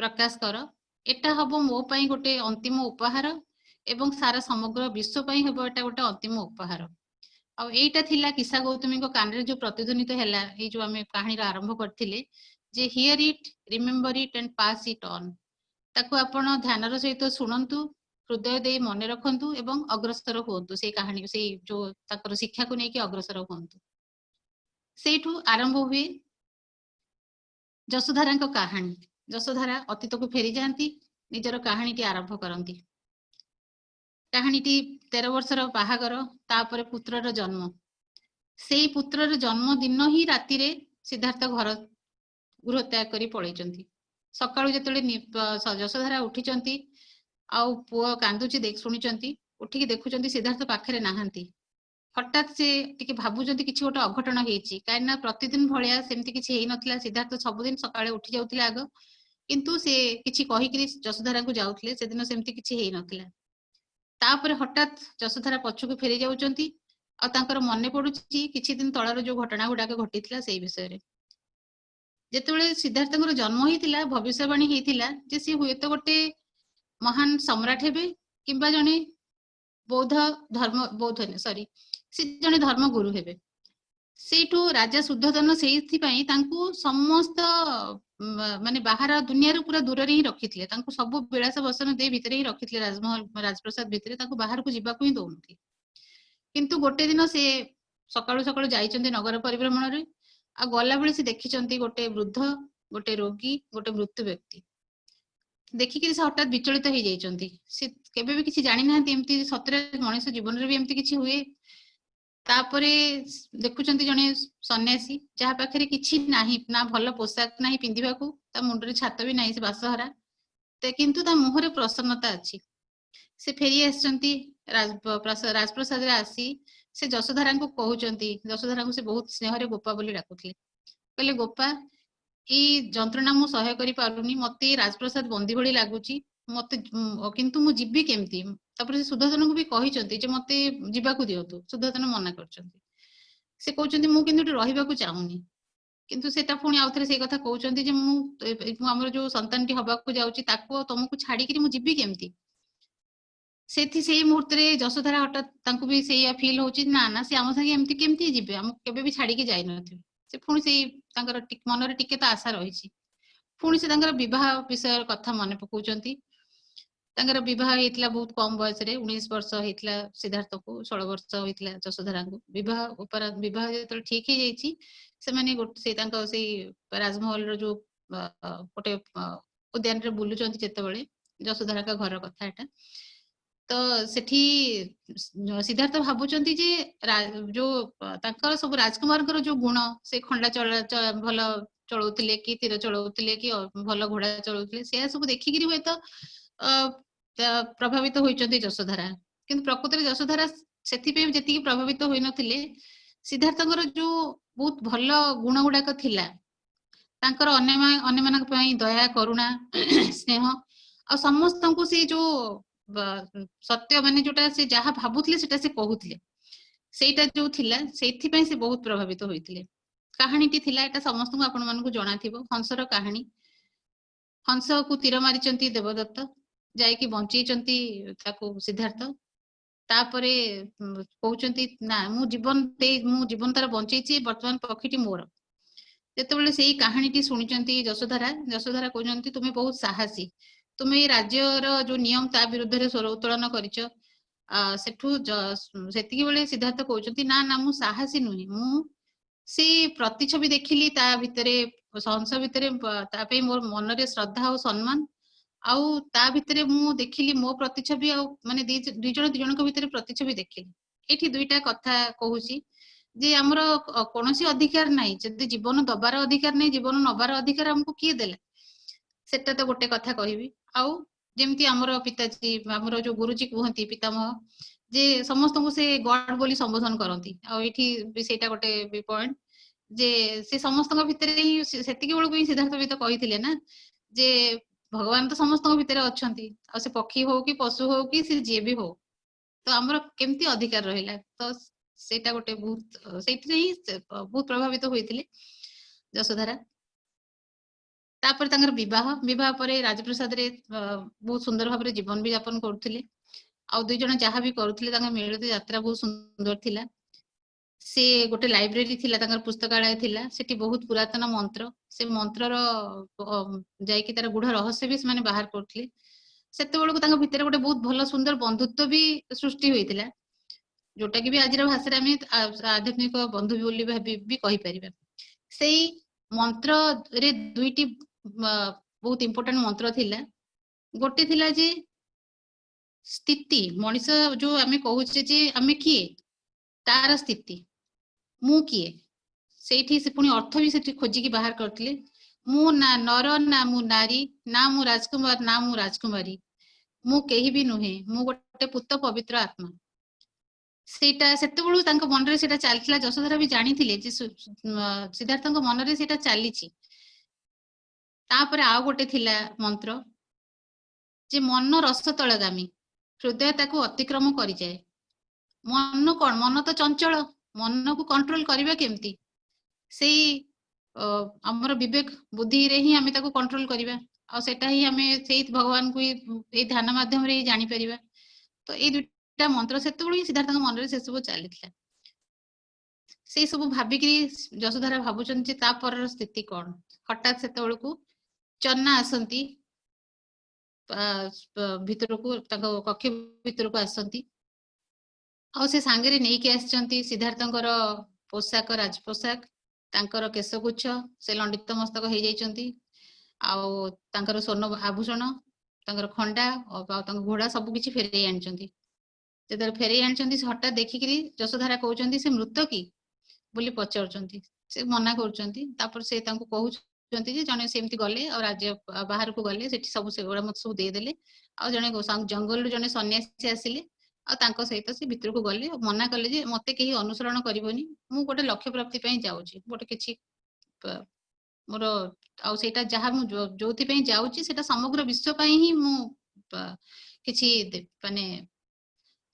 [SPEAKER 2] प्रकाश कर एटा हबो मो पई गोटे अंतिम उपहार एवं सारा समग्र विश्व पई हबो एटा गोटे अंतिम उपहार आ एटा थिला किस्सा गौतमी को कान रे जो प्रतिध्वनित हैला ए जो हमें कहानी रा आरंभ करथिले जे hear it remember it and pass it on ताको आपण ध्यान रो सहित सुनंतु हृदय दे मने रखंतु एवं अग्रसर होंतु से कहानी से जो ताकर शिक्षा को नेकी अग्रसर होंतु सेठू आरंभ हुए यशोधारा को कहानी यशोधारा अतीत को फेरी जाती निजर कहानी टी आरंभ करती कहानी टी 13 वर्षर बाहागर तापर पुत्रर जन्म से पुत्रर जन्म दिन ही राति रे सिद्धार्थ घर गृह त्याग करी पळैचंती सकाळु जेतले यशोधारा उठिचंती आ पुओ कांदुची देख सुनिचंती उठिकी देखुचंती सिद्धार्थ पाखरे नाहांती हठात से टिके भाबुचंती किछि गोटे अघटन हेछि कायना प्रतिदिन भलिया सेमती किछि हेइ नथिला सिद्धार्थ सबदिन सकाळे उठी जाउथिले आगो किंतु से किछि कहिकरी यशोधारा को जाउथिले से दिन सेमती किछि हेइ नथिला तापर हठात यशोधारा पछकु फेरी जाउचंती आ तांकर मने पडुची किछि दिन तळर जो घटना गुडाक घटितला सेई विषय रे जेतेबेले सिद्धार्थଙ୍କର जन्म हेतिला भविष्यवाणी हेतिला जे से हुएत गोटे महान सम्राट हेबे किंबा जने बौद्ध सॉरी से जने धर्म गुरु हेबे सेठू राजा शुद्धोधन सेइथि पई तांकू समस्त माने बाहर दुनिया रो पूरा दूर रे ही रखिथिले तांकू सब विलास बसन दे भितरे ही रखिथिले राजमहल राजप्रसाद भितरे तांकू बाहर को जिबा को ही दोनथि किंतु गोटे दिन से सकाळु सकाळु जाइचंती नगर परिभ्रमण रे आ गला बेले से देखिचंती गोटे वृद्ध गोटे रोगी गोटे मृत्यु व्यक्ति देखिक से हठात विचलित हो जाइचंती से केबे भी किछि जानि नाहंती एम्ति सतरे मनुष्य जीवन रे भी एम्ति किछि हुए तापरे देखुचंती जने सन्यासी जहा पाखरे किछि नाही ना भल पोशाक नाही पिंदिबा को ता मुंड रे छात भी नाही से बासहरा ते किंतु ता मुहरे प्रसन्नता अछि से फेरी आछंती राजप्रसाद रे आसी से यशोधारा को कहउचंती यशोधारा को से बहुत स्नेह रे गोपा बोली डाकुथले कहले गोपा ई जंत्रणा मु सहय करि पारुनी मते राजप्रसाद बंदी भली लागुची मते किंतु मु जिब्बी केमती तापर से शुद्धोधन को भी कहिचंती जे मते जिबा को दियतु शुद्धोधन मना करचंती से कहउचंती मु किंतु रहिबा को चाहुनी किंतु सेटा पुणी आउथरे से कथा कहउचंती जे मु हमर जो संतानटी हबा को जाउची ताको तुमको छाडी करी मु जिब्बी केमती सेठी सेई मुहूर्त रे यशोधारा हठात तांको भी सेया फील होची ना ना से हम संगे एमती केमती जिबे हम केबे भी छाडी के जाई नथि से पुणी सेई तांकर मन रे टिके त आशा रहिची पुणी से तांकर विवाह विषय कथा मन पकाउचंती तांकर विवाह हेतला बहुत कम बयस रे 19 वर्ष हेतला सिद्धार्थ को 16 वर्ष हेतला यशोधारा को विवाह ऊपर विवाह जेतल ठीक हे जाईची से माने से तांको से राजमहल रो जो गोटे उद्यान रे बुलुचंती जेतेबेले यशोधारा का घर कथा एटा तो सेठी सिद्धार्थ भाबुचंती जे जो तांकर सब राजकुमार जो गुण से खंडा चला भल चलौतिले कि तीर चलौतिले कि भल घोड़ा चलौतिले से सब देखिकरी हुए तो प्रभावित होइचंती यशोधारा किंतु प्रकृति रे यशोधारा सेथि पे जेति प्रभावित होई नथिले सिद्धार्थଙ୍କର जो बहुत भल गुण गुडाक थिला तांकर अन्यମାନଙ୍କ ପାଇଁ दया करुणा स्नेह आ समस्तଙ୍କୁ से जो सत्य माने जोटा से जहा भाबुतले सेटा से कहूतले सेटा जो थिला सेथि पई से बहुत प्रभावित होइतले। कहानीटी थिला एटा समस्तଙ୍କୁ आपण मानकु जणा थिबो हंसर कहानी। हंस को तीर मारिचंती देवदत्त जायकी बंचैचंती ताको सिद्धार्थ तापरे कहउचंती ना मु जीवन तार बंचैची वर्तमान पक्षीटी मोर। जेतेबेले सेही कहानीटी शुणिचंती यशोधरा कहउचंती तुमे बहुत साहसी तुमे राज्यर जो नियम ता विरुद्ध रे स्वर उत्तोलन करिच सेठू सेतिकी बेले सिद्धार्थ कहउचंती ना ना मु साहसी नुही मु से प्रतिछवि देखिली ता भितरे हंस भितरे ता पे मोर मन रे श्रद्धा और सम्मान आउ ता भितरे मु देखिली मो प्रतिछवि आ माने दुई जण को भितरे प्रतिछवि देखिली। एठी दुईटा कथा कहूची जे हमर कोनोसी अधिकार नाही जदि जीवन दबार अधिकार नाही जीवन नबार अधिकार हमको किए देला सेटा तो गोटे कथा कहबी। आउ जेमती हमर पिताजी हमर जो गुरुजी कहंती पितामह जे समस्त को से गॉड बोली संबोधन करंती आ एठी सेटा गोटे पॉइंट जे से समस्त भितरे ही सेतिकी बेलू ही सिद्धार्थ भी तो कहिथिले ना जे भगवान तो समस्त भितरे अछंती आ से पक्षी हो कि पशु हो कि से जे भी हो तो हमर केमती अधिकार रहिला तो सेटा गोटे बहुत सेठी ही बहुत प्रभावित होइथिले यशोधरा। तापर तांगर विवाह परे राजप्रसाद रे बहुत सुंदर भाव रे जीवन भी यापन करथिले आ दुई जण जहा भी करथिले तांगा मिलित यात्रा बहुत सुंदर थिला। से गोटे लाइब्रेरी थिला तांगर पुस्तकालय थिला सेठी बहुत पुरातन मंत्र से मंत्र रो जायकी तार गुढ़ रहस्य भी माने बाहर करथिले सेते बेलको तांगा भितर गोटे बहुत भलो सुंदर बंधुत्व भी सृष्टि होइतिला जोटा कि भी आजिर भाषा में आध्यात्मिक बंधु बोली भी कहि परिबा। सेई मंत्र रे दुईटी बहुत इंपोर्टेंट मंत्र थिला गोटे थिला जे स्थिति मनीष जो आमे कहूचे जे आमे किए तार स्थिति मु किए सेठी से पुनी अर्थ भी सेठी खोजी की बाहर करथिले मु ना नर ना मु नारी ना मु राजकुमार ना मु राजकुमारी मु केही भी नुहे मु गोटे पुत्र पवित्र आत्मा सेटा सेते बेलू तांको मन रे सेटा चलथिला यशोधरा भी जानिथिले जे सिद्धार्थଙ୍କ मन रे सेटा चालीची। तापरे आ गोटे थिला मंत्र जे मन रस तळगामी हृदय ताको अतिक्रम करि जाय मन कोन मन तो चंचल मन को कंट्रोल करिबा केमती सेई हमर विवेक बुद्धि रे ही हमें ताको कंट्रोल करिबा आ सेटा ही हमें सेई भगवान को ए ध्यान माध्यम रे जानि परिबा। तो ए दुटा मंत्र सेते बेलू सिद्धार्थଙ୍କ मन रे से सब चलीथिला से सब भाबिकी यशोधरा भाबुचन जे ता पर स्थिति कोन हठात सेते बेलू चन्ना आसंती भितर को ताको कक्ष भितर को आसंती आ से सांगे नहीं कि आसचंती सिद्धार्थଙ୍କର पोशाक राज पोशाक तांकर केशगुच्छ से लंडित मस्तक हो जाइचंती आउ तांकर स्वर्ण आभूषण तांकर खंडा और तांकर घोड़ा सब किछि फेरै आनचंती जेतर फेरै आनचंती हठात देखिकरी यशोधरा कहउचंती से मृत की बोली पचारचंती से मना करचंती तापर से तांको कहउचंती जे जने सेमती गले और राज्य बाहर को गले सेठी सब से गोड़ा मत सब दे देले आ जने जंगल जने सन्यासी आसिले आ तांको सहित से भीतर को गले मना कले जे मते केही अनुसरण करिवनी मु गोटे लक्ष्य प्राप्ति पई जाउची गोटे किछि मोर आ सेटा जहा मु जोथि पई जाउची सेटा समग्र विश्व पई ही मु किछि माने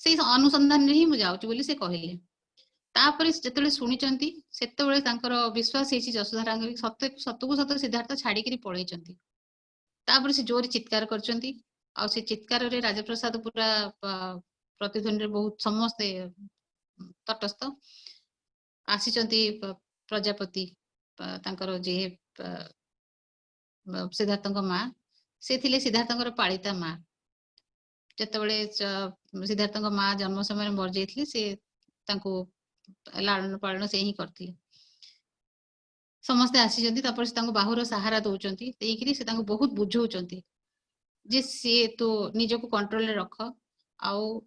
[SPEAKER 2] सेई अनुसंधान रे ही मु जाउची बोली से कहिले। तापर जेतेले सुनिचंती सेतेबेले तांकर विश्वास हेछि यशोधरा सतକୁ सत सिद्धार्थ छाड़ी करी पळैचंती तापर से जोर चित्कार करचंती आ से चित्कार रे राजप्रसाद पूरा प्रतिध्वनि रे बहुत समस्त तटस्थ आसीचंती प्रजापति तांकर जे सिद्धार्थଙ୍କ मां से थिले सिद्धार्थଙ୍କର पालिता मां जेतेबेले सिद्धार्थଙ୍କ मां जन्म समय मर जाइथिले से तांको लालन पालन से ही करथिले समस्त आसीचंती तापर से तांको बाहुर सहारा दउचंती देइकरी से तांको बहुत बुझौचंती जे से तो निज को कंट्रोल रे रख आउ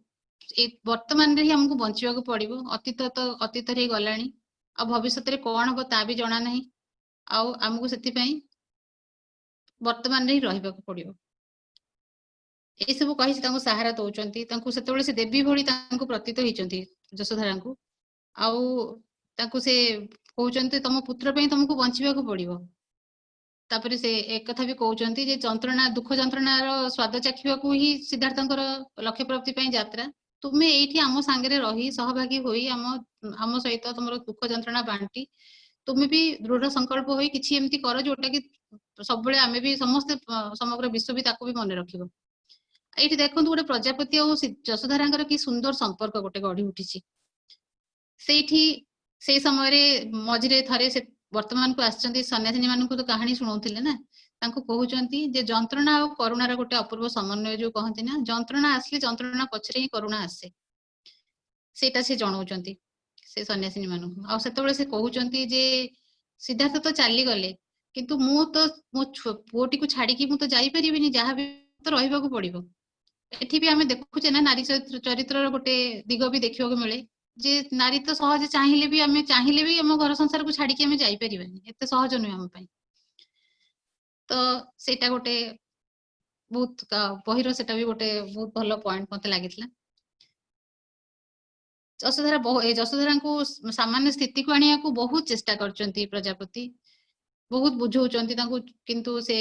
[SPEAKER 2] ए वर्तमान रे ही हमको बंचिबा को पड़िबो अतीत तो अतीत रे गलानी आ भविष्य रे कोन हो ता भी जणा नहीं आउ हमको सेति पई वर्तमान रे ही रहिबा को पड़िबो ए सब कहि से तांको सहारा दउचंती तांको सेतेबेले से देवी भली तांको प्रतीत होइचंती यशोधरा को आउ तांको से कहउचंती तम पुत्र पई तुमको बंचिबा को पड़िबो तापर से एक कथा भी कहउचंती जे जंत्रणा दुख जंत्रणार स्वाद चाखिबाकू ही सिद्धार्थंकर लक्ष्य प्राप्ति पई यात्रा तुमे एठी आम सांगरे रही सहभागी होई आम सहित तुमर दुख जंत्रणा बांटी तुमे भी दृढ़ संकल्प होई किछि एमती कर जोटा कि सब बेले आमे भी समस्त समग्र विश्व भी ताको भी मन रखिबो एठी देखंतु गोटे प्रजापति और जशोधरांकर कि सुंदर संपर्क गोटे गढ़ी उठिछि सेठी से समय मझिरे थरे से वर्तमान को आछंती सन्यासिनी मानकु तो कहानी सुनाउथिले ना तांको कहउचंती जे जंत्रणा और करुणार गोटे अपूर्व समन्वय जो कहंती ना जंत्रणा आसले जंत्रणा पछरे ही करुणा आसे सेटा से जणाउचंती से सन्यासिनी मानकु आ सेतबेले से कहउचंती जे सिद्धार्थ तो चली गले किंतु मु तो मो पुओटी को छाड़ी की मु तो जाई परिबिनी जहा भी तो रहिबाकू पड़िबो एठी भी आमे देखुचे ना नारी चरित्र गोटे दिग भी देखिबा को मिले जे नारी तो सहज चाहिए भी हम घर संसार को छाड़ी के हमें जाई परिबानी एते सहज नुहे हम पई तो सेटा गोटे बहुत बहिरो सेटा भी गोटे बहुत भलो पॉइंट मते लागितला जशोधरा को सामान्य स्थिति को आनिया को बहुत चेष्टा करचंती प्रजापति बहुत बुझौचंती तांको किंतु से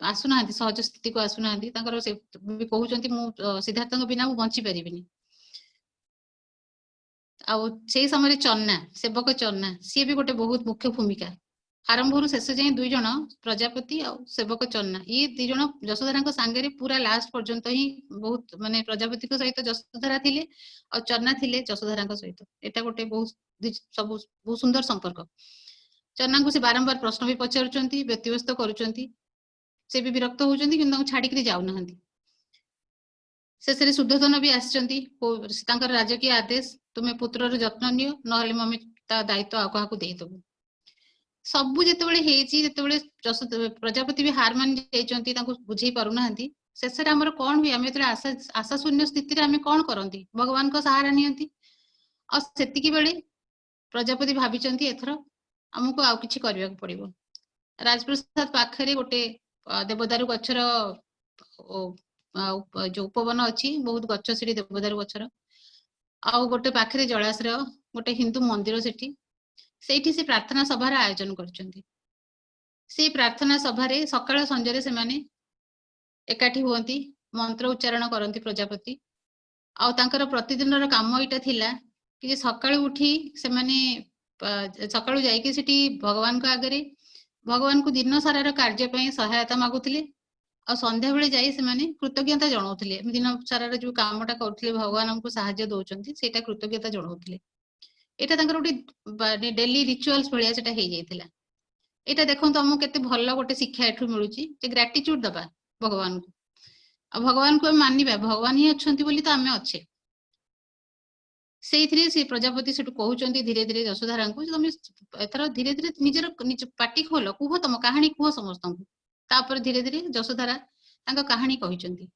[SPEAKER 2] आसुना सहज स्थिति को आसुना से भी कहउचंती मु सिद्धार्थଙ୍କ बिना मु बंची परिबिनी आउ से समय चन्ना सेवक चन्ना सी भी गोटे बहुत मुख्य भूमिका आरंभ शेष जाए दुई जन प्रजापति और सेवक चन्ना ये दुई जन जशोधरा सांगे पूरा लास्ट पर्यंत ही बहुत माने प्रजापति सहित जशोधरा थिले और चन्ना थिले जशोधरा सहित एटा गोटे बहुत सब बहुत सुंदर संपर्क चन्ना को से बारंबार प्रश्न भी पचारुचंती व्यतिव्यस्त करुचंती से भी विरक्त होचंती किंतु छाड़ी जाऊना शेष शुद्धोधन भी आसचंती राजकीय आदेश तुम्हें पुत्रर जत्न नियो नहले मम्मी ता दायित्व आ काहाकू देइदबु सबु जेतेबेले हेची जेतेबेले प्रजापति भी हार मान जाइचंती तांको बुझेई पारुनाहांती शेष रे हमर कोन भी हमें आशा शून्य स्थिति रे हमें कोन करंती भगवान को सहारा नियंती और सेतिकी बेले प्रजापति भाबिचंती एथर हमको आउ किछि करबा पड़िबो राजप्रसाद पाखरे गोटे देवदारू गछर जो उपवन अच्छी बहुत गच से देवदारू गछर आ गोटे पाखरे जलाशय गोटे हिंदू मंदिर सेठी से प्रार्थना सभार आयोजन करचंती से प्रार्थना सभार सकाळ संजरे से माने एकाठी हुअंती मंत्र उच्चारण करती प्रजापति आ तांकर प्रतिदिन काम इटा थिला कि सकाळु उठी से माने सकाळु जाइके सेठी भगवान को आगरे भगवान को दिन सारार कार्य पई सहायता मागुथिले आ संध्या बेले जाई से माने कृतज्ञता जणाउथिले दिन सारार जो कामटा करथिले भगवान हमको सहायता दोचंती सेटा कृतज्ञता जणाउथिले एटा तांकर गोटे डेली रिचुअल्स भलिया सेटा हे जाइथिला एटा देखंतो हमको केते भल्लो गोटे शिक्षा एठु मिलुची जे ग्रेटिट्यूड दबा भगवान को आ भगवान को मानिबा भगवान ही अछंती बोली तो आमे अच्छे सेइथिरे से प्रजापति सेटु कहउचंती धीरे धीरे जशोधरा को तुम एथर धीरे धीरे निज पाटी खोल कुह तुम कहानी कुह समस्त तापर धीरे धीरे जशोधरा तांका कहानी कहिचंती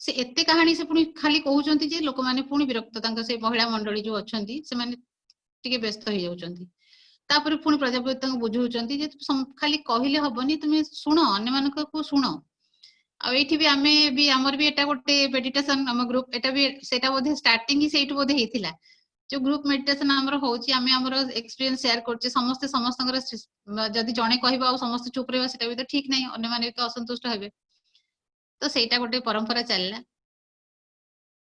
[SPEAKER 2] से एते कहानी से पुनी खाली कहउचंती जे लोक माने पुनी विरक्त तांका से महिला मंडली जो अछंती से माने टिके व्यस्त हो जाउचंती तापर पुनी प्रजापति तांका बुझौचंती जे खाली कहिले हबनी तुमे सुनो अन्य मानक को सुनो आ एठी भी आमे भी हमर भी एटा गोटे मेडिटेशन हम ग्रुप एटा भी सेटा बोधे स्टार्टिंग ही सेइटु बोधे हेतिला जो ग्रुप मेडिटेशन हमर होची आमे हमर एक्सपीरियंस शेयर करचे समस्त समस्तंगर जदि जणे कहबा समस्त चुप रहबा सेटा भी तो ठीक नहीं अन्य माने तो असंतुष्ट हेबे तो सेटा गोटे परंपरा चलला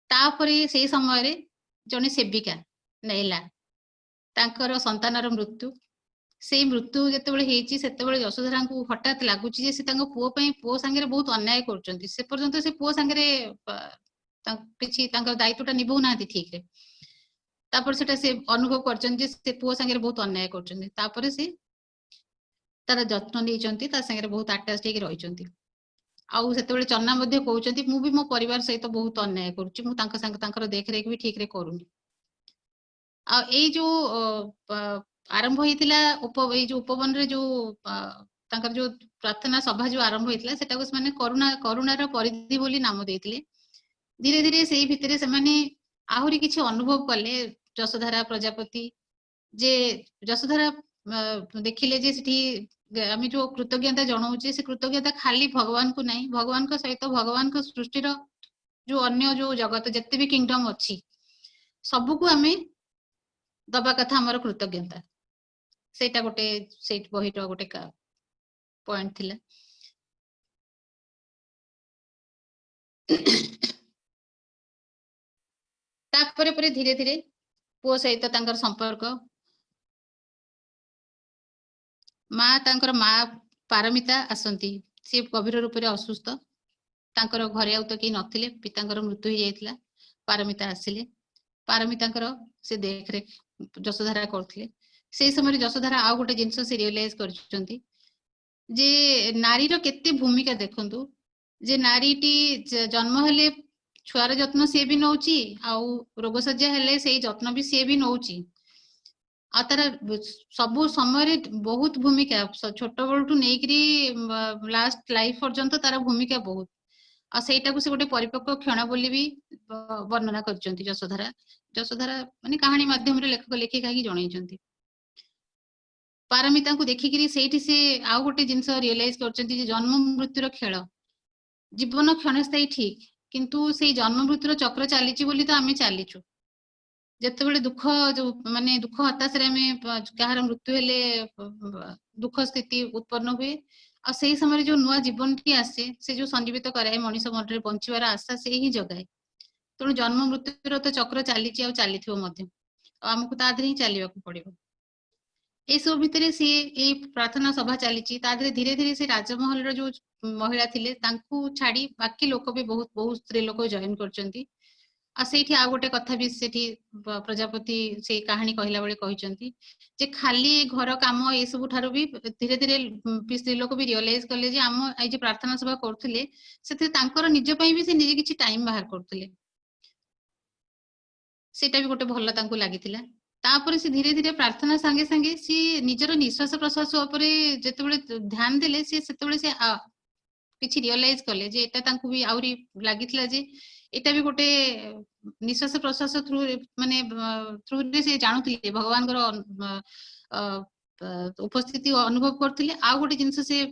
[SPEAKER 2] तापरे सेई समय रे जने सेविका नैला तांकर संतानर मृत्यु से मृत्यु जेतेबेले हेची सेतेबेले जशोधरा को हठात लागुची जे से तांको पुओ पई पुओ संगे बहुत अन्याय करचंती से पर्यंत से पुओ संगे किछि तांकर दायित्वटा निभौ नांती ठीक रे तापर सेटा से अनुभव करचंती जे से पुओ संगे बहुत अन्याय करचंती तापर से तार जत्न नेचंती ता संगे बहुत अटैच हेके रहिचंती आउ सेतेबेले चन्ना मध्ये कहउचंती मु भी मो परिवार सहित बहुत अन्याय करूची मु तांका संग तांकर देख रेख भी ठीक रे करूनी आ एई जो आरंभ होइतिला जो उपवन रे जो तांकर जो प्रार्थना सभा जो आरंभ होइतिला सेटा को माने करुणार परिधि बोली नाम देइतिले धीरे धीरे सेई भितरे से माने आहुरी किछि अनुभव कले जशोधरा प्रजापति जे जशोधरा देखिले जे सेठी आमी जो कृतज्ञता जणाउचे से कृतज्ञता खाली भगवान को नहीं भगवान को सहित भगवान को सृष्टिर जो अन्य जो जगत जत्ते भी किंगडम अछि सबु को आमे दबा कथा हमर कृतज्ञता सेटा गोटे सेट बहिर गोटे पॉइंट थिला। तापरे परे धीरे धीरे पुओ सहित तांकर संपर्क माँ पारमिता आसंती से गभीर रूप से असुस्थ तांकर घरे आउ तो केही नथिले पितांकर मृत्यु हो जाइतिला पारमिता आसिले पारमितांकर से देखरेख जशोधारा करथिले से समय जशोधारा आउ गोटे जिंस से रियलाइज करचंती जे नारी रो केते भूमिका देखंतु जे नारीटी जन्म हेले छुआर जत्न से भी नौची आउ रोगसज्जा हेले सेही जत्न भी से भी नौची आ तार सबु समय बहुत भूमिका छोट बळटू नेकरी लास्ट लाइफ पर्यंत तार भूमिका बहुत आ सेटाकू से गोटे परिपक्व क्षण बोली भी वर्णना करचंती जशोधारा माने कहानी माध्यम रे लेखक लेखिका की जणाइचंती पारमिता को देखिकरी सेठी से आउ गोटे जिंस रियलाइज करचंती जे जन्म मृत्युर खेल जीवन क्षणस्थायी ठीक किंतु से जन्म मृत्युर चक्र चलीची बोली तो आमे चलीचु जेतेबेले दुख जो माने दुख हताश रे आमे कहार मृत्यु हेले दुख स्थिति उत्पन्न हुए आ सेही समय जो नुआ जीवन की आसे से जो संजीवित कराए मनीष मन रे बंचिवार आशा से ही जगाए तेणु जन्म मृत्युर तो चक्र चलीची आ चलीथिबो मध्ये आमको ता धरे ही चलिबाकू पड़िबो ए सब भितरे सी ए प्रार्थना सभा चलीची ता धरे धीरे धीरे से राजमहल रो जो महिला थिले तांकू छाड़ी बाकी लोक भी बहुत बहुत स्त्री लोक जॉइन करचंती आ सेठी आ गोटे कथा भी सेठी प्रजापति से कहानी कहला बेले कहिचंती जे खाली घर काम ए सब ठारो भी धीरे धीरे स्त्री लोक भी रियलाइज करले जे हम ए जे प्रार्थना सभा करथले सेते तांकर निज पई भी से निजे किछि टाइम बाहर करथले सेटा भी गोटे भल तांकू लागितिला तापर से धीरे धीरे प्रार्थना संगे संगे सी निजर निश्वास प्रश्वास उपरे जेतेबेले ध्यान देले से सेतेबेले से किछि रियलाइज करले जे एटा तांकू भी आउरी लागितिला जे एटा भी गोटे निश्वास प्रश्वास थ्रू माने थ्रू रे से जानुतिले भगवान उपस्थिति अनुभव करथिले आ गोटे जिंस से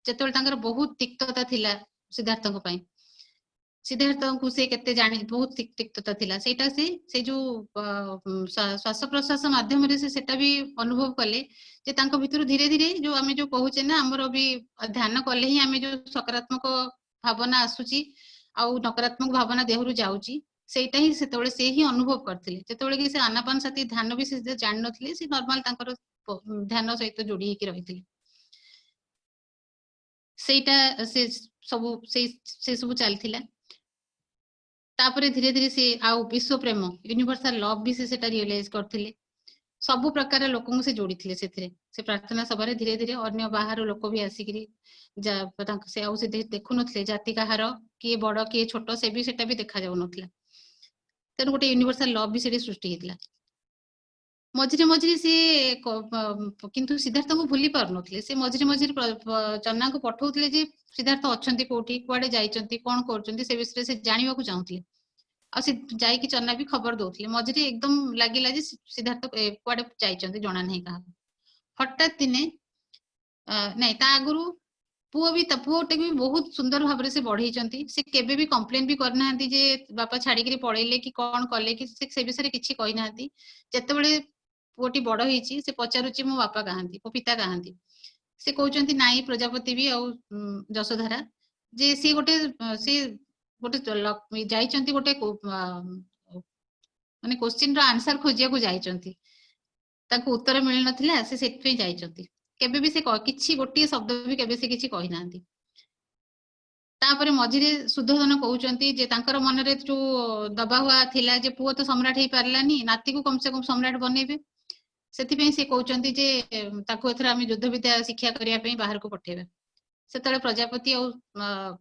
[SPEAKER 2] जेतेबेले तांकर बहुत तिक्तता थिला सिद्धार्थक पई सिद्धार्थ को से केते जानि बहुत तिक्तता थिला सेटा से जो श्वास प्रश्वास माध्यम रे से सेटा भी अनुभव कले जे तांको भितर धीरे धीरे जो आमे जो कहूचे ना हमरो भी ध्यान कले ही आमे जो सकारात्मक भावना आसुची आ नकारात्मक भावना देहरु जाउची सेटा ही सेतेबेले से ही अनुभव करथिले जेतेबेले कि से आनापान सती ध्यान भी से जानि नथिले से नॉर्मल तांकर ध्यान सहित जोड़ी हेकि रहिथिले सेटा से सब चलथिला तापरे धीरे धीरे से आउ विश्व प्रेम यूनिवर्सल लव भी से सेटा रियलाइज करथिले सब प्रकार लोक से जोड़ी थिले से प्रार्थना सभा रे धीरे धीरे अन्य बाहर लोक भी आसिकरी से आउ से देखु नथिले जाति कहार किए बड़ किए छोट से भी सेटा भी देखा जाउ नथिला तेन गोटे यूनिवर्सल लव भी सेठी सृष्टि हेतला मझिरे मझिरे से किंतु सिद्धार्थ को भूली पार नथिले से मझिरे मझिरे चन्ना को पठाउथिले जे सिद्धार्थ अछंती कोठी कुआडे जाइचंती कोन करचंती से विषय से जानिबा को चाहुथिले आ से जाई कि चन्ना भी खबर दोथिले मझिरे एकदम लागिला जे सिद्धार्थ कुआडे जाइचंती जणा नहीं कहा हठात दिने नहीं ता आगुरु पुओटे भी बहुत सुंदर भाव से बढ़ेइचंती से केबे भी कंप्लेन भी करना हंती जे बापा छाड़ी करी पळेले कि कोन कले कि से विषय किछि कहि नाहंती जेतेबेले पुओटी बड़ होईची से पचारुची मो बापा कहांती मो पिता कहांती से कहउचंती नाई प्रजापति भी और जशोधारा जे से गोटे जाइचंती गोटे माने क्वेश्चन रो आंसर खोजिया को जाइचंती ताको उत्तर मिल नथिला से सेट पे जाइचंती केबे भी से किछि गोटे शब्द भी केबे से किछि कहि नाहंती तापरे मझिरे सुद्धोधन कहउचंती जे तांकर मन रे जो दबा हुआ थिला जे पुओ तो सम्राट हेई पारलानी नाती को कम से कम सम्राट बनेबे सेति से कहउचंती जे ताको एथरा हम युद्ध विद्या शिक्षा करिया पे बाहर को पठेबे सेतले प्रजापति और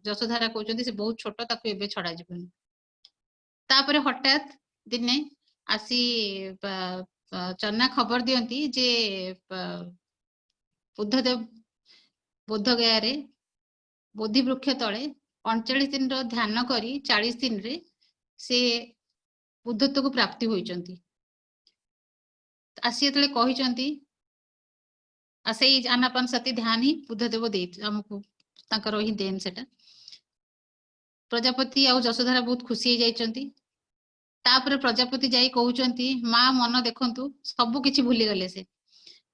[SPEAKER 2] जशोधारा कहउचंती से बहुत छोट ताको एबे छडा जिबनी तापरे हठात दिने आसी चन्ना खबर दियंती जे बुद्धदेव बुद्ध गया रे बोधि वृक्ष तले 39 दिन रो ध्यान करी 40 दिन रे से बुद्धत्व को प्राप्ति होइचंती आसी एतले कहिचंती आसे आनापान सती ध्यान ही बुद्धदेव दे हमको तांकर ही देन सेटा प्रजापति आ जशोधारा बहुत खुशी हो जाइचंती तापर प्रजापति जाई कहउचंती मां मन देखंतु सब किछि भूली गले से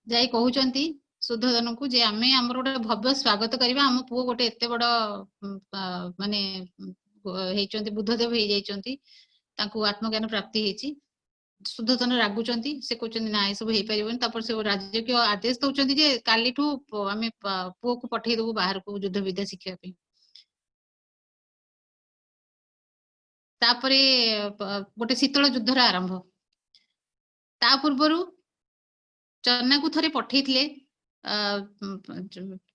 [SPEAKER 2] जाई कहउचंती सुद्धोधन को जे आमे हमर गोटे भव्य स्वागत करबा हम पुओ गोटे एते बड़ माने हेचंती बुद्धदेव हे जाइचंती तांको आत्मज्ञान प्राप्ति हेची सुद्धोधन रागुचंती से कहउचंती ना ए सब हे परिबन तापर से राजकीय आदेश दउचंती जे कालीठू आमे पुओ को पठेइ देबो बाहर को युद्ध विद्या शिक्षा पे तापरे गोटे शीतल युद्धर आरंभ ता पूर्वरु चन्ना को थरे पठेइथिले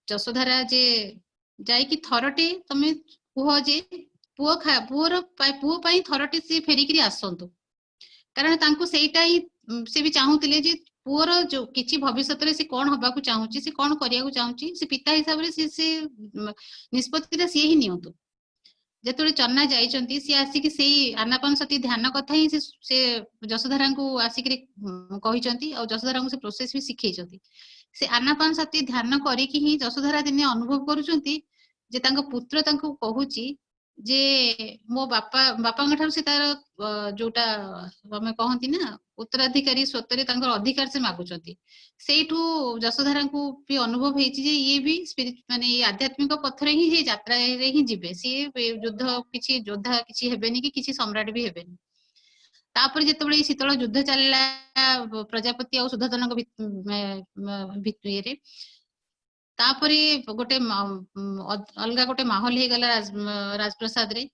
[SPEAKER 2] जसोधारा जे जाई कि थरटे तमे कुह जे पुओ पुओ पई थरटे से फेरिकरी आसंतु कारण तांको सेइटा ही से भी चाहूतिले जे पुओर जो किछि भविष्यत रे से कोन हबा को चाहूची से कोन करिया को चाहूची से पिता हिसाब रे से निष्पत्ति से ही नियंतु जेतोले चन्ना जाइचंती सी आसिकी सेई आनापान सती ध्यान कथा ही से जसोधारा को आसिकी कहिचंती और जसोधारा को से प्रोसेस भी सिखैचंती से आनापान सती ध्यान करिकी ही जसोधारा दिने अनुभव करूचंती जे तांको पुत्र तांको कहूची जे मो बापा ठार से तार जोटा हमें कहती ना उत्तराधिकारी स्वतरे तांकर अधिकार से मागुचंती सेठू जसोधारा को भी अनुभव हेची जे ये भी स्पिरिट माने ये आध्यात्मिक पथरे ही हे यात्रा रे ही जिबे से युद्ध किछि योद्धा किछि हेबेनी कि किछि सम्राट भी हेबेनी तापर जेतेबेले शीतल युद्ध चलला प्रजापति और सुद्धोधन भितुए रे तापरे गोटे अलगा गोटे माहौल हे गला राजप्रसाद रे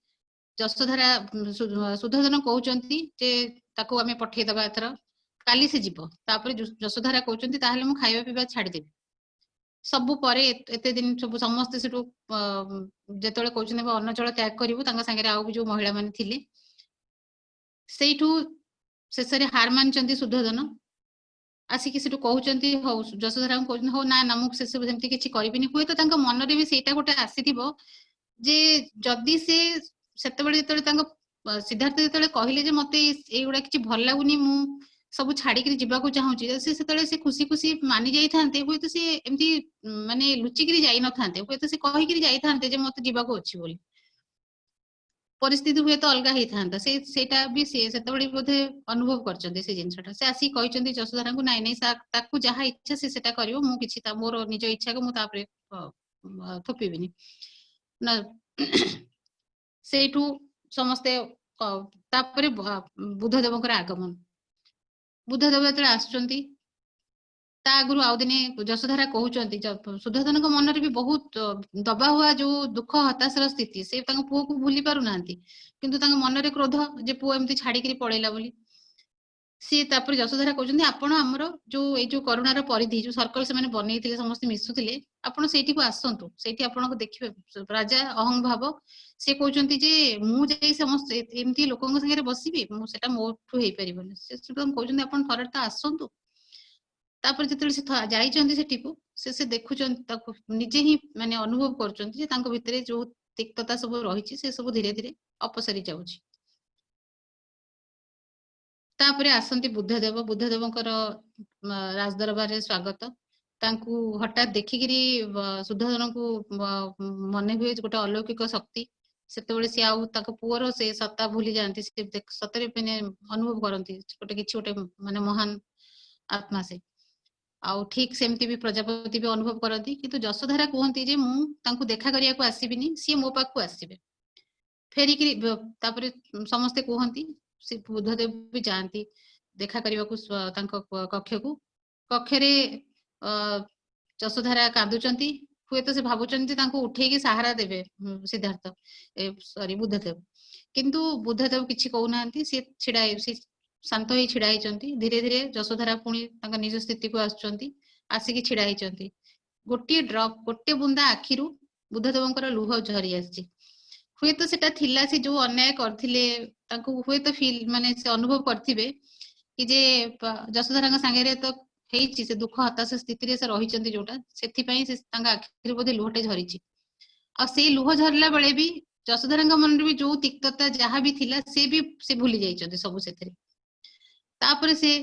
[SPEAKER 2] जसोधारा सुद्धोधन कहउचंती जे ताको आमे पठेइ दबा एथर काली से जीव तापरे जसोधारा कहउचंती ताहले मु खाइबा पीबा छाडी देबी सबु परे एते दिन सब समस्त सेटू जेतोले कहउचंती अन्न जल त्याग करिवु तांगा संगे आउ जो महिला माने थिले सेइठू शेषरे हार मानचंती सुद्धोधन आसिकी सेटू कहउचंती हो जसोधारा को कहउचंती हो ना नमुक से सब जेमति किछि करिबिनी होय तो तांगा मन रे भी सेटा गोटे आसीथिबो जे जदी से सेतेबेले जेतोले तांगा सिद्धार्थ जेतोले कहिले जे मते एगुडा किछि भल लागुनी मु सब छाड़ी करी जीवा को चाहूची से सेतोले से खुशी खुशी मानि जाई थानते होय तो से एमती माने लुचि करी जाई न थानते होय तो से कहि करी जाई थानते जे मते जीवा को अछि बोली परिस्थिति हुए तो अलगा ही था सेटा भी सेतबेले बोधे अनुभव करचंती से जिनसटा से आसी कहिचंती जसोधारा को नाइ नाइ ताकू जहा इच्छा से सेटा करिवो मु किछि ता मोर निज इच्छा को मु तापरे थोपिबिनी ना सेठू समस्ते तापरे बुद्धदेवकर आगमन बुद्धदेव जेतले आसचंती ता आगुरु आउ दिने जसोधारा कहउचंती सुद्धोधन को मन रे भी बहुत दबा हुआ जो दुख हताशर स्थिति से तांको पुओ को भूली पारु नांती किंतु तांको मन रे क्रोध जे पुओ एमती छाड़ी करी पळेला बोली सी तापर जसोधारा कहउचंती आपण हमरो जो ए जो करुणार परिधि जो सर्कल से माने बनेइथिले समस्त मिसुथिले आपण सेठी को आसंतु सेठी आपण को देखिबे राजा अहं भाव से कहउचंती जे मु जे समस्त एमती लोकन संगे रे बसिबी मु सेटा मोठु हेइ परिबनी से कहउचंती आपण थरटा आसंतु तापर जेतले से जाइचंती सेठीको से देखुचंती ताको निजे ही माने अनुभव करचंती जे तांको भितरे जो तिक्तता सब रहिछि से सब धीरे धीरे अपसरी जाउछि तापरे आसंती बुद्धदेवकर राजदरबार रे स्वागत तांकू हठात देखिकरी सुद्धोधन को मने हुए गोटे अलौकिक शक्ति सेतेबेले से आउ ताको पुअर से सत्ता भूली जानती से सतरे माने अनुभव करंती गोटे किछि गोटे माने महान आत्मा से आउ ठीक सेमती भी प्रजापति भी अनुभव करती किंतु जसोधारा कहती जे मु तांकु देखा करिया को आसीबिनी सी मो पाखु आसीबे फेरिकी तापरे समस्ते कहती से बुद्धदेव भी जानती देखा करने को कक्ष रे जसोधारा कांदुचंती हुए तो से भाबुचंती तांको उठेकी सहारा देबे सिद्धार्थ सॉरी बुद्धदेव किंतु बुद्धदेव किछि कहउनांती से छिडा से शांत ही छिड़ा होती धीरे धीरे जसोधारा पुणी निज स्थिति को आसुचंती आसिकी छिड़ा होती गोटे ड्रॉप गोटे बुंदा आखिरु बुद्धदेवंकर लुह झरी आसी हुए तो सेटा थिला से जो अन्याय करथिले तांको हुए तो फील माने से अनुभव करथिबे कि जे जसोधारा संगे रे तो हेछि से दुख हताश स्थिति रे से रहिचंती जोटा सेथि पई से तांगा आखिर बोधे लुहटे झरीछि आ से लुह झरला बेले भी जसोधारा मन रे भी जो तिक्तता जहा भी थिला से भी से भूली जाइचंती सब सेथरे तापर से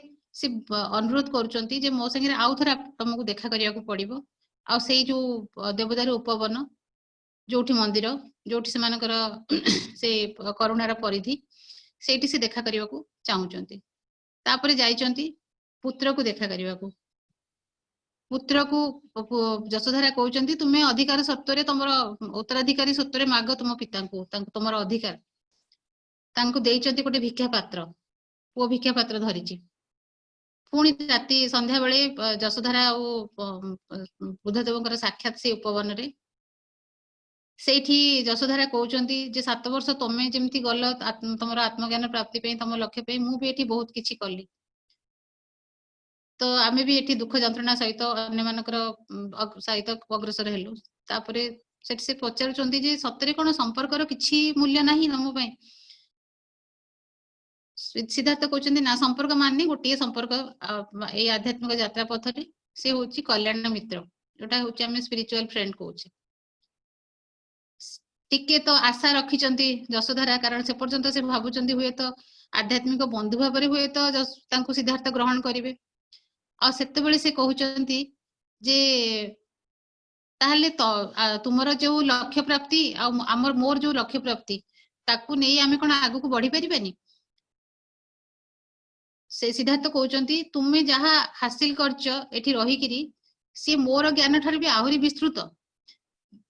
[SPEAKER 2] अनुरोध करुचंती जे मो संगे आउ थरा तुमको देखा करिया को पड़िबो आ से जो देवदारू उपवन जोठी मंदिर जोठी से मानकर से करुणार परिधि सेठी से देखा करिया को चाहूचंती तापर जाइचंती पुत्र को देखा करिया को पुत्र को ଯଶୋଧାରା कहउचंती तुमे अधिकार सत्वरे तमरो उत्तराधिकारी सत्वरे माग तुम पिता को तमरो अधिकार तांको देइचंती गोटे भिक्षा पात्र पुओ भिक्षा पात्र धरिची पुणी राति संध्या बेले ଯଶୋଧାରା बुद्धदेवଙ୍କର साक्षात से उपवन रे सेठी ଯଶୋଧାରା कहउचंती जे 7 वर्ष तमे जेमती गल तमरो आत्मज्ञान प्राप्ति पे तम लक्ष्य पे मु भी एठी बहुत किछि करली तो आमे भी एठी दुख जंत्रणा सहित अन्य मानकर सहित अग्रसर हेलु तापरे सेठी से पचारुचंती जे सतरे कोन संपर्कर किछि मूल्य नाही हम पय सिद्धार्थ कहउचंती ना संपर्क माननी गोटे संपर्क ए आध्यात्मिक यात्रा पथरे से होची कल्याण मित्र जोटा होची आमे स्पिरिचुअल फ्रेंड कहउची टिके तो आशा रखिचंती ଯଶୋଧାରା कारण से पर्यंत से भाबुचंती हुए तो आध्यात्मिक बंधु भाबरे हुए तो तांको सिद्धार्थ ग्रहण करिवे आ सेते बेले से कहउचंती जे ताहले तो तुमरो जो लक्ष्य प्राप्ति आ हमर मोर जो लक्ष्य प्राप्ति ताकू नै आमे कोन आगु को बढ़ी परिबानी से सिद्धार्थ कहउचंती तुमे जहा हासिल करछ एठी रही किरी से मोर ज्ञान ठार भी आहुरी विस्तृत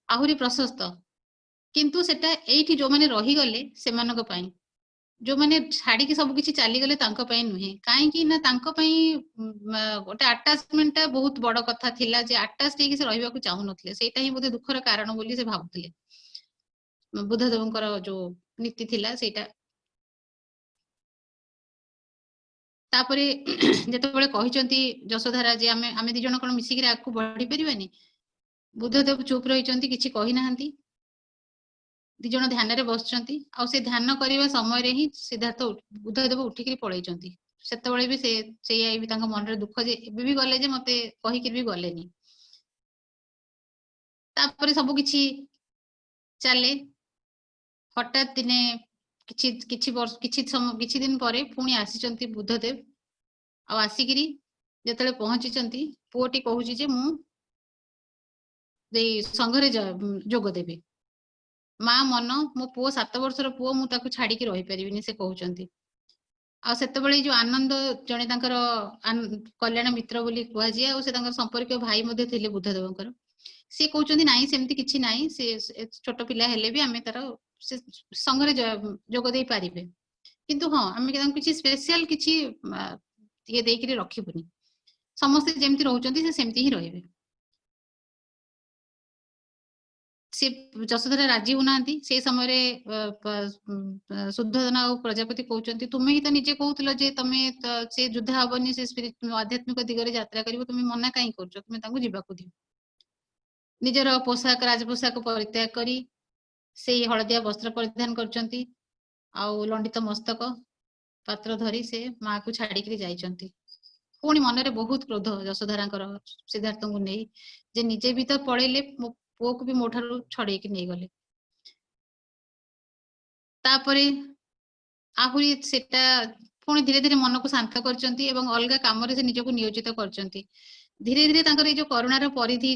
[SPEAKER 2] आहुरी प्रशस्त किंतु सेटा एठी जो माने रही गले से मानको पई जो माने छाडी के सब किछि चाली गले तांको पई नुहे काहे कि ना तांको पई गोटे अटैचमेंट ता बहुत बड़ कथा थिला जे अटैच के से रहिबा को चाहू नथले सेटा ही बोधे दुखर कारण बोली से भाबुतले बुद्धदेवଙ୍କର जो नीति थिला सेटा तापरे जेतेबेले कहिचंती ଯଶୋଧାରା जे आमे दि जण कोन मिसी के आकु बढ़ी परिबानी बुद्धदेव चुप रहिचंती किछि कहि नाहंती दि जण ध्यान रे बसचंती आ से ध्यान करिवा समय रे ही सिद्धार्थ बुद्धदेव उठिकरी पळैचंती सेतेबेले भी से आई भी तांको मन रे दुख जे एबे भी गले जे मते कहि कि भी गलेनी तापरे सब किछि चले हठात दिने किछि किछि वर्ष किछि दिन परे पुणी आसीचंती बुद्धदेव आ आसीकरी जेतेले पहुंचीचंती पुओटी कहूची जे मु दे संघरे जोग देबे माँ मन मो पुओ 7 वर्षर पुओ मु ताकू छाड़ी के रही परिबिनी से कहउचंती आ सेतेबेले जो आनंद जणे तांकर कल्याण मित्र बोली कुआ जे आ से तांकर संपर्क भाई मध्ये थिले बुद्धदेवଙ୍କର से कहउचंती नाही सेमती किछि नाही से छोट पिला हेले भी आमे तार से संघरे जोग देई पारिबे किंतु हां आमे तांको किछि स्पेशल किछि ये देइकरी रखिबुनी समस्त जेमती रहउचंती से सेमती ही रहिबे से ଯଶୋଧାରା राजी होनांती से समय रे शुद्धोधन और प्रजापति कहउचंती तुमे ही तो निजे कहउतलो जे तमे से युद्ध हबनी से आध्यात्मिक दिगरे यात्रा करिवो तुमे मना काई करछो तुमे तांको जिबाकू दियो निजर पोशाक राज पोशाक परित्याग करी से हळदिया वस्त्र परिधान करचंती आ लंडित मस्तक पात्र धरी से माँ को छाड़ी करी जाइचंती पुणी मन रे बहुत क्रोध ଯଶୋଧାରାଙ୍କର सिद्धार्थ को नहीं जे निजे भी तो पळेले पुओ को भी मोठारू छड़े के नहीं गले तापरे आहुरी सेटा पुणी धीरे धीरे मन को शांत करचंती एवं अलगा काम रे से निजको नियोजित करचंती धीरे धीरे तांकर ए जो करुणार परिधि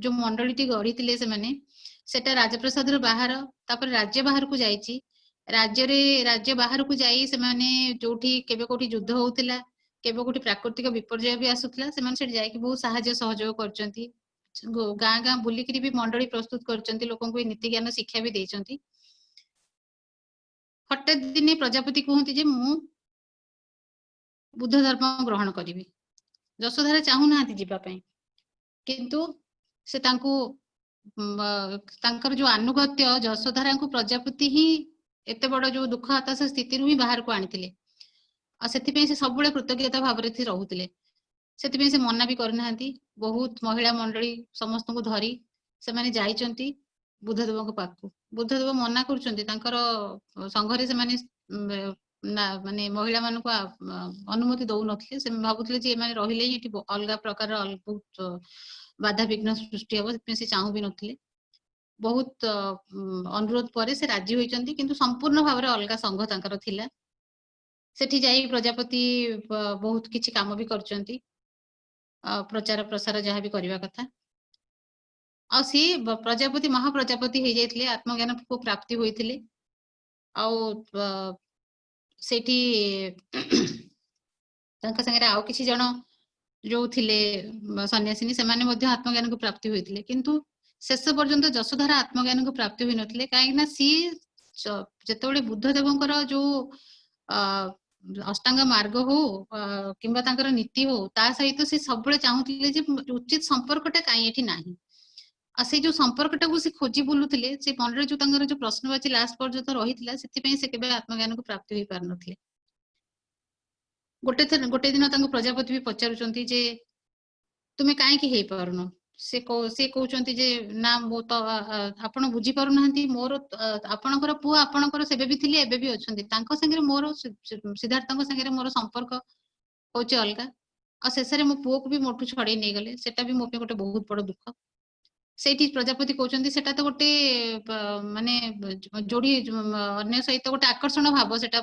[SPEAKER 2] जो मंडलीटी गढ़ी से माने सेटा राजप्रसाद रो बाहर तापर राज्य बाहर को जाईची राज्य बाहर को जाई से माने जोठी केबे कोठी युद्ध होउतिला केबे कोठी प्राकृतिक विपर्यय भी आसुतला से माने सेठ जाई कि बहुत सहायता सहयोग करचंती गाँ गाँ बुलिकरी भी मंडली प्रस्तुत करचंती लोकन को नीति ज्ञान शिक्षा भी देचंती हठात दिने प्रजापति कहती जे मु बुद्ध धर्म ग्रहण करिवि ଯଶୋଧାରା चाहू नाहंती जिबा पई किंतु से तांको तांकर जो अनुगत्य ଯଶୋଧାରା को प्रजापति ही एते बड़ जो दुख हताश स्थिति रु ही बाहर को आनिथिले आ सेति पे से सब बळे कृतज्ञता भाबरे थी रहुतिले सेति पे से मना भी करनाहंती बहुत महिला मंडली समस्त को धरी से माने जाइचंती बुद्धदेव को पाखु बुद्धदेव मना करचंती तांकर संघरे से माने ना माने महिला मान को अनुमति दउ नथले से भाबुतले जे माने रहिले एठी अलगा प्रकार बहुत बाधा विघ्न सृष्टि हबो सेति से चाहू भी नथले बहुत अनुरोध परे से राजी होइचंती किंतु संपूर्ण भाबरे अलगा संघ तांकर थिला सेठी जाई प्रजापति बहुत किछि काम भी करचंती प्रचार प्रसार जहाँ भी करवा कथा आ सी प्रजापति महाप्रजापति हो जाइए आत्मज्ञान को प्राप्ति होइथिले आ सेठी तांका संगे आउ किछि जण जो थिले सन्यासिनी सेमाने मध्ये आत्मज्ञान को प्राप्ति होइथिले किंतु शेष पर्यंत जशोधरा आत्मज्ञान को प्राप्ति होई नथिले काहे ना सी जेतेबेले बुद्ध देवंकर जो अष्टांग मार्ग हो किंबा तांकर नीति हो ता सहित से सबले चाहूथिले जे उचित संपर्कटा काई एठी नाही आ से जो संपर्कटा को से खोजी बुलुथिले से मनरे जो तांकर जो प्रश्नवाची लास्ट पर्यंत रहिथिला सेति पई से केबे आत्मज्ञान को प्राप्ति होई पार नथिले गोटे दिन तांको प्रजापति भी पचारुचंती जे तुमे काहे की हेई पारुनो से कहउचंती जे ना मो तो आपण बुझी पारु नाहंती मोर आपणकर पुआ आपणकर सेबे भी थिले एबे भी अछंती तांको संगे मोर सिद्धार्थଙ୍କ संगे मोर संपर्क होचे अलगा आ शेषरे मो पुओ को भी मोठू छड़े नै गले सेटा भी मो पे गोटे बहुत बड़ दुख सेठी प्रजापति कहउचंती सेटा तो गोटे माने जोड़ी अन्य सहित गोटे आकर्षण भाव सेटा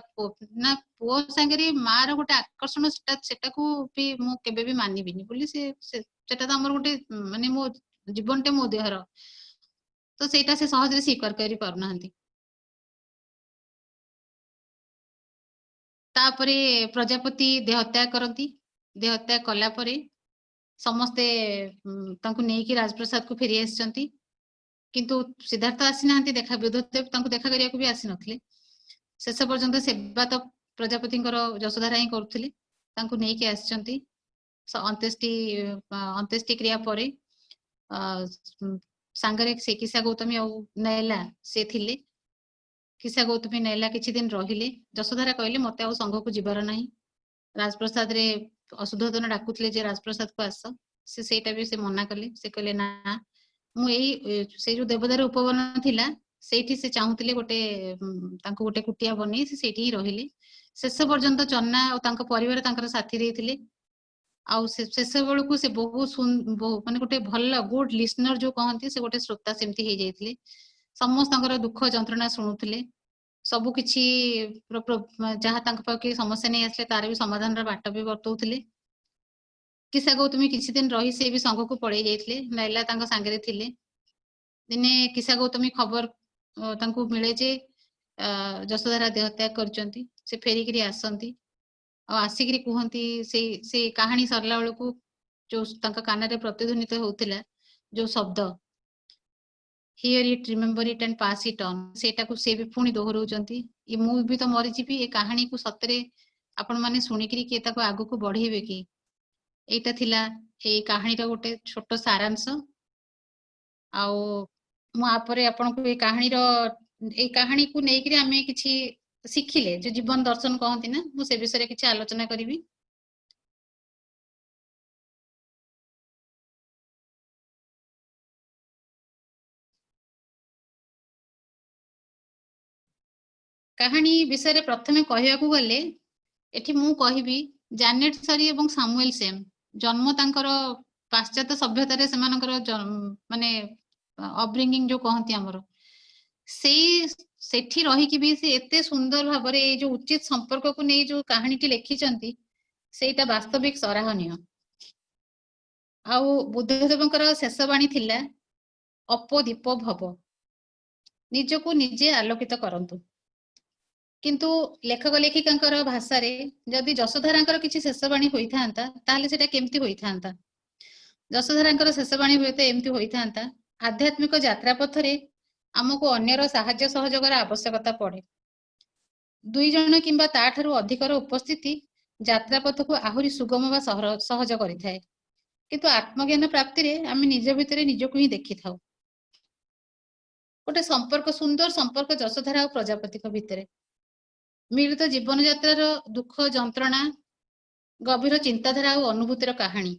[SPEAKER 2] ना पुओ संगे मार गोटे आकर्षण सेटा को भी मु केबे भी मानिबिनी बोली सेटा तो हमर गोटे माने मो जीवनटे मो देहर तो सेटा से सहज रे स्वीकार करि पारनाहंती तापरे प्रजापति देहत्याग करती देहत्याग कला परे समस्ते तांको नै कि राजप्रसाद को फेरी आछंती किंतु सिद्धार्थ आसी नाहंती देखा बुद्धदेव तांको देखा करिया को भी आसी नथले शेष पर्यंत सेवा तो प्रजापति जशोधरा ही करथिले तांको नै कि आछंती अंत्येष्टि क्रिया परे सांगरे से किसा गौतमी आ नैला से थिले किसा गौतमी नैला किछि दिन रहिले जशोधरा कहले मते आ संघ को जिबार नाही राजप्रसाद रे असुधोदन डाकुतले जे राजप्रसाद को आस से सेटा भी से मना कले से कहले ना मु एई से जो देवदार उपवन थिला सेठी से चाहूतिले गोटे तांको गोटे कुटिया बनी से सेठी ही रहिले शेष पर्यंत चन्ना और तांको परिवार तांकर साथी रहिथिले आ शेष बेलू को से बहुत माने गोटे भल गुड लिसनर जो कहंती से गोटे श्रोता सेमती हे जाइथिले समस्त दुख जंत्रणा शुणुथिले सबु किछि जहाँ तांको पाके समस्या नहीं आसले तार भी समाधान रा बाट भी बतौथिले किसा गौतमी किछि दिन रही से भी संघ को पड़े जाइथिले नैला तांको सांगरे थिले दिने किसा गौतमी खबर तांको मिले जे जशोधरा देहत्याग करचंती से फेरिकरी आसंती आ आसिकरी कुहंती से कहानी सरला बेलू को जो तांका कान रे प्रतिध्वनित होउथिला जो शब्द here it remember it and pass it on सेटा को से भी पुणी दोहराउचंती ये मु भी तो मरि जिबी ए कहानी को सतरे आपण माने सुनिकरी के ताको आगु को बढ़ेबे की एटा थिला ए कहानी रा गोटे छोटो सारांश आ मु आपरे आपण को ए कहानी को नेकरी आमे किछि सिखिले जो जीवन दर्शन कहंती ना मु से विषय किछि आलोचना करिवि कहानी विषय प्रथमे कहया को गले एठी मु कहिबी जानेट सरी एवं सामुएल सेम जन्म तांकर पाश्चात्य सभ्यता रे सेमानकर माने अपब्रिंगिंग जो कहंती हमरो सेठी रही कि भी से एते सुंदर भाबरे जो उचित संपर्क को नै जो कहानीटी लेखि चंती सेटा वास्तविक सराहनीय आउ बुद्धदेवंकर शेष वाणी थिला अपदीप भव निजको निजे आलोकित करंतु किंतु लेखक लेखिकांकर भाषा रे जदि जशोधरांकर किछि शेषवाणी होई थांता ताले सेटा केमति होई थांता जशोधरांकर शेषवाणी होते एमति होई थांता आध्यात्मिक यात्रा पथरे हमको अन्यर साहाय्य सहयोगर आवश्यकता पड़े दुई जन किंबा ताठारु अधिकर उपस्थिति यात्रा पथ को आहुरी सुगम वा सहज करिथाय किंतु आत्मज्ञान प्राप्ति रे आमे निज भितरे निजको ही देखि थाउ गोटे संपर्क सुंदर संपर्क जशोधरा और प्रजापति को भितरे मिलित जीवन यात्रार दुख जंत्रणा गभीर चिंताधारा और अनुभूतिर कहानी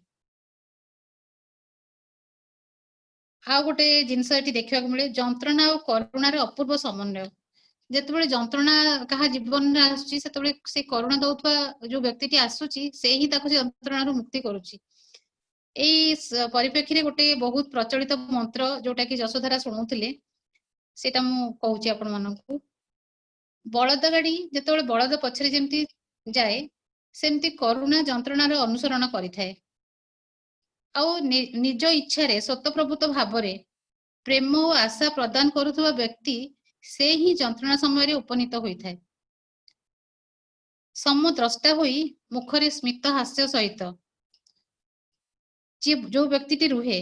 [SPEAKER 2] आ गोटे जिनस एटी देखा मिले जंत्रणा और करुणार अपूर्व समन्वय जिते जंत्रणा क्या जीवन में आसुची से करुणा दौथुआ जो व्यक्ति आसुची से ही ताको जंत्रणा मुक्ति करुची परिप्रेक्षी रे गोटे बहुत प्रचलित मंत्र जोटा कि जशोधरा शुणुथिले सेटा मु कहूची आपण मानकू बलद गाड़ी जिते बलद पछरे जेमती जाए सेमती करुणा जंत्रणार अनुसरण करिथाए आ निज इच्छा रे स्वतःप्रभुत भावरे प्रेम और आशा प्रदान करुवा व्यक्ति से ही जंत्रणा समय रे उपनीत होइथाए समद्रष्टा होई मुखरे स्मित हास्य सहित जो व्यक्तिटी रुहे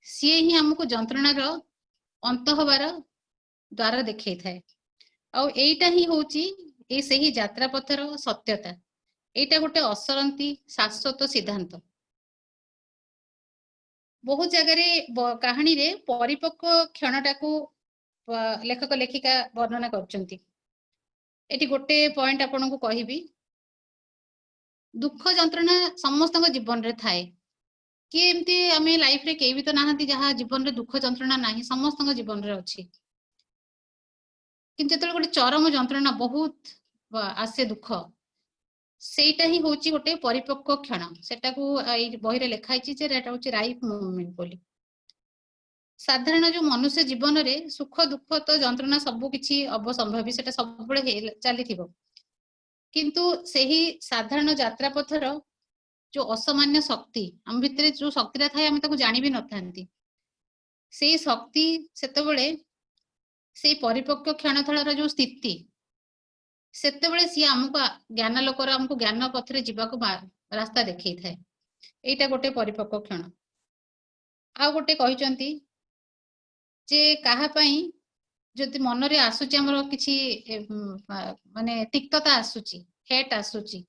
[SPEAKER 2] सी ही हमको जंत्रणार अंत हबार द्वार देखई थाए आईटा ही हूँ से ही यात्रा पथर सत्यता एटा गोटे असरंती शाश्वत सिद्धांत बहुत जगह कहानी रे परिपक्व क्षणटा को लेखक लेखिका वर्णना करछंती एटी गोटे पॉइंट आपन को कहिबी दुख जंत्रणा समस्त जीवन रे थाए कि एमती आमे लाइफ रे केही भी तो नाहंती जहा जीवन रे दुख जंत्रणा नाही समस्त जीवन रे अछि किंतु जतले गोटे चरम जंत्रणा बहुत आसे दुख सेटा ही होची गोटे परिपक्व क्षण सेटा को बही रे लिखा हिची जे एटा होची राइट मोमेंट बोली साधारण जो मनुष्य जीवन रे सुख दुख तो जंत्रणा सब किछि अवसंभावी सेटा सब बळे चली थिबो किंतु सेही साधारण यात्रा पथर जो असामान्य शक्ति हम भितरे जो शक्ति थाए आम ताको जानि भी नथांती से शक्ति सेतबेले से परिपक्व क्षणथळर जो स्थिति सेतबेले सी हमको ज्ञान लोकर हमको ज्ञान पथरे जीवाको रास्ता देखई थाए एटा गोटे परिपक्व क्षण आ गोटे कहिचंती जे कहा पई जदि मन रे आसुची हमरो किछि माने तिक्तता आसुची हेट आसुची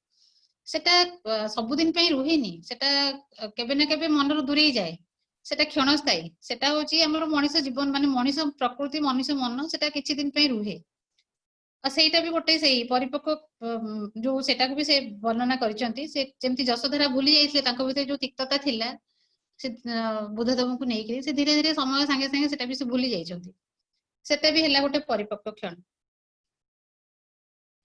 [SPEAKER 2] सेटा सब दिन पे रुहेनी सेटा केबे ना केबे मन रो दूरे जाए सेटा क्षणस्थायी सेटा होची हमरो मनुष्य जीवन माने मनुष्य प्रकृति मनुष्य मन सेटा किछि दिन पे रुहे आ सेटा भी गोटे सेही परिपक्व जो सेटा को भी से वर्णना करिसंती से जेमति जसोधरा भूली जाइथिले तांको भितर जो तिक्तता थिला से बुद्धदेव को नेकी से धीरे धीरे समय संगे संगे सेटा भी से भूली जाइछंती सेटा भी हला गोटे परिपक्व क्षण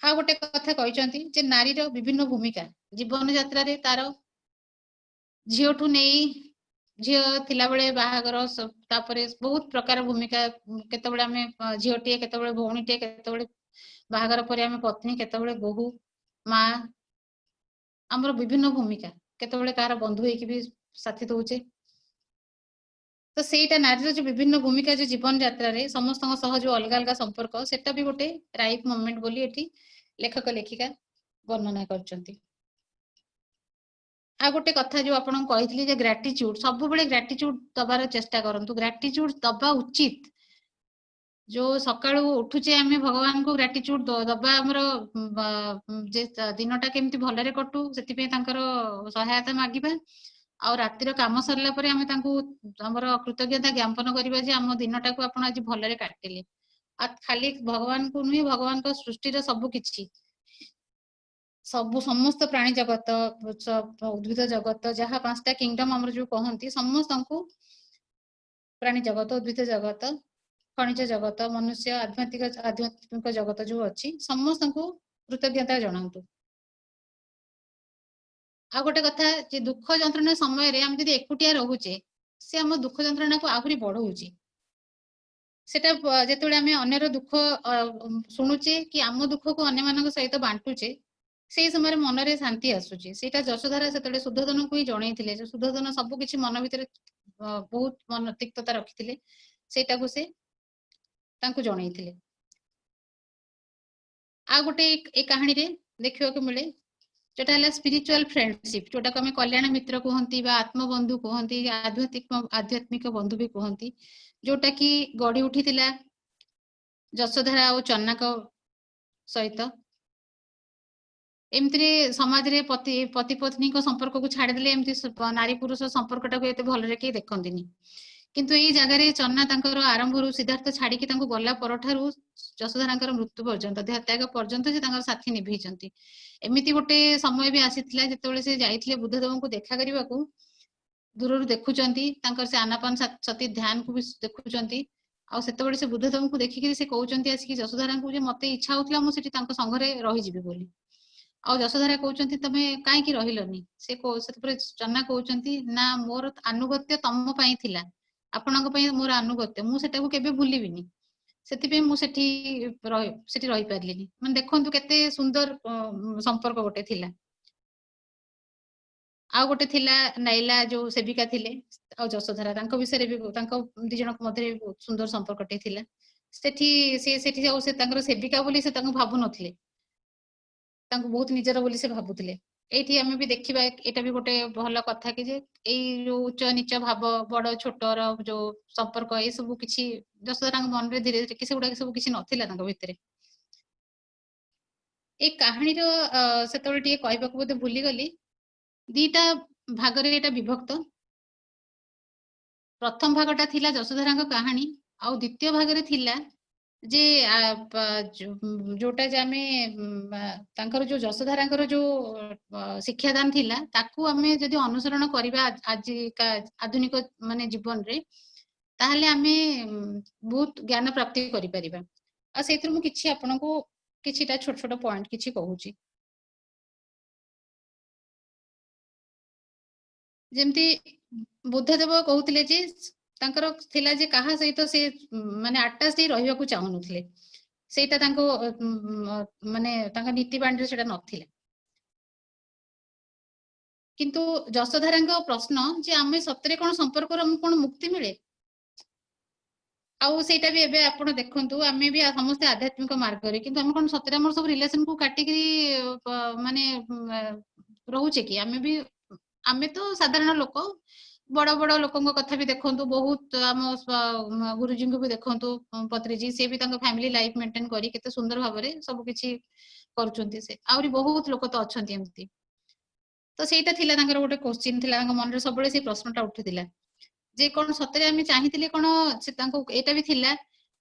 [SPEAKER 2] आ गोटे कथा कहिसंती जे नारी रो विभिन्न भूमिका जीवन यात्रा रे तार झियोठु नेई झियो थिला बेले बाहागर तापरे बहुत प्रकार भूमिका केतेबेले हमें झियोटिए केतेबेले भौणीटिए केतेबेले बाहागर पर हमें पत्नी केतेबेले बहु माँ हमर विभिन्न भूमिका केतेबेले कार बंधु हेकी भी साथी दोचे तो सेटा नारी जो विभिन्न भूमिका जो जीवन यात्रा रे समस्त सह जो अलग अलग संपर्क सेटा भी गोटे राइट मोमेंट बोली एठी लेखक लेखिका वर्णना करचंती आ गोटे कथा जो आपन कहितली जे ग्रेटिट्यूड सब बेले ग्रेटिट्यूड दबार चेष्टा करंतु ग्रेटिट्यूड दबा उचित जो सकाळू उठुचे आमे भगवान को ग्रेटिट्यूड दबा हमर जे दिनटा केमती भलरे कटू सेति पे तांकर सहायता मागिबा आ रातिर काम सरला परे आमे तांको हमर कृतज्ञता ज्ञापन करिबा जे हम दिनटा को आपण आज भलरे काटिले आ खाली भगवान को नुई भगवान को सृष्टि रे सब किछि सब समस्त प्राणी जगत उद्भिद जगत जहाँ पांचटा किंगडम हमर जो कहंती समस्त को प्राणी जगत उद्भिद जगत खनिज जगत मनुष्य आध्यात्मिक जगत जो अच्छी समस्त को कृतज्ञता जनातु आ गोटे कथा जे दुख जंत्रणा समय रे हम जदि एकुटिया रहुचे से हम दुख जंत्रणा को आहुरी बढ़ौचे सेटा जेतेबेले आमे अन्यर दुख सुनुचे कि आम दुख को अन्य मानक सहित बांटुचे से समय मन रे शांति आसुची सेटा जशोधरा सेतेबेले सुद्धोधन को ही जणैथिले जे सुद्धोधन सब किछि मन भितर बहुत मन तिक्तता रखिथिले सेटा को से तांको जणैथिले आ गोटे ए कहानी रे देखियो के मिले जोटा हला स्पिरिचुअल फ्रेंडशिप जोटा को हमें कल्याण मित्र कहंती बा आत्मबंधु कहंती आध्यात्मिक बंधु भी कहंती जोटा की गढ़ी उठीथिला जशोधरा और चन्नाक सहित एमती समाज रे पति पत्नी को संपर्क को छाड़देले एमती नारी पुरुष संपर्कटा को एते भलरे के देखंतिनी किंतु एई जगह रे चन्ना तांकर आरंभरू सिद्धार्थ छाड़ी की तांको गला परठारू जशोधरांकर मृत्यु पर्यंत देह त्याग पर्यंत से तांकर साथी निभेइचंती एमिति गोटे समय भी आसीथिला जेतेबेले से जाइथिले बुद्धदेव को देखा करबा को दूररू देखुचंती तांकर से आनापान सती ध्यान को भी देखुचंती आ सेतेबेले से बुद्धदेव को देखि के से कहउचंती आसी कि जशोधरा को जे मते इच्छा होतला मु सेठी तांको संग रे रहि जिवि बोली आ जशोधरा कहउचंती तमे काहे की रहिलनी से को सेतपरे चन्ना कहउचंती ना मोर अनुगत्य तम पई थिला आपनक पई मोर अनुगत्य मु सेटा को केबे भूलिबिनी सेति पे मु सेठी रहि पारलिनी मन देखंतु केते सुंदर संपर्क गोटे थिला आ गोटे थिला नाइला जो सेविका थिले आ जशोधरा तांको विषय रे भी तांको दि जनक मध्ये बहुत सुंदर संपर्कटे थिला सेठी से तांकर सेविका बोली से तांको भाबु नथिले तांको बहुत निजर बोली से भाबुथिले एठी आमे भी देखिबा एटा भी गोटे भल कथा कि जे एई जो उच्च नीच भाव बड़ छोटर जो संपर्क ए सब किछि जसोदारा मन रे धीरे धीरे कि सेगुडा सब किछि नथिला तांको भितरे ए कहानी रो सेतबे टिके कहबाक बोधे भूली गली दीटा भागरे एटा विभक्त प्रथम भागटा थिला जसोधाराଙ୍କ कहानी आ द्वितीय भागरे थिला जे जोटा जे आमे तांकर जो जसोधारांकर जो शिक्षादान थिला ताकू आमे जदि अनुसरण करिबा आज का आधुनिक माने जीवन रे ताहले आमे बहुत ज्ञान प्राप्ति करि परिबा आ सेतिर मु किछि आपनको किछिटा छोट छोट पॉइंट किछि कहूची जेमती बुद्धदेव कहउतिले जे तांकर थिला जे काहा सहित से माने अटैच दे रहिबाकू चाहू नथिले सेटा तांको माने तांका नीति बांड रे सेटा नथिला किंतु जसोधारांक प्रश्न जे आमे सतरे कोन संपर्क रो कोन मुक्ति मिले आउ सेटा भी एबे आपण देखंतु आमे भी समस्त आध्यात्मिक मार्ग रे किंतु आमे कोन सतरे हमर सब रिलेशन को काटी करी माने रहउचे कि आमे तो साधारण लोक बड़ बड़ लोकंक कथा भी देखंतु बहुत आम गुरुजी को भी देखंतु पत्रीजी से भी तांका फैमिली लाइफ मेंटेन करी केते सुंदर भाबरे सब किछि करचुंती से आउरी बहुत लोक तो अछंती एमती तो सेटा थिला तांकर गोटे क्वेश्चन थिला तांका मन रे सबले से प्रश्नटा उठिथिला जे कोन सतरे आमे चाहिथिले कोन से तांको एटा भी थिला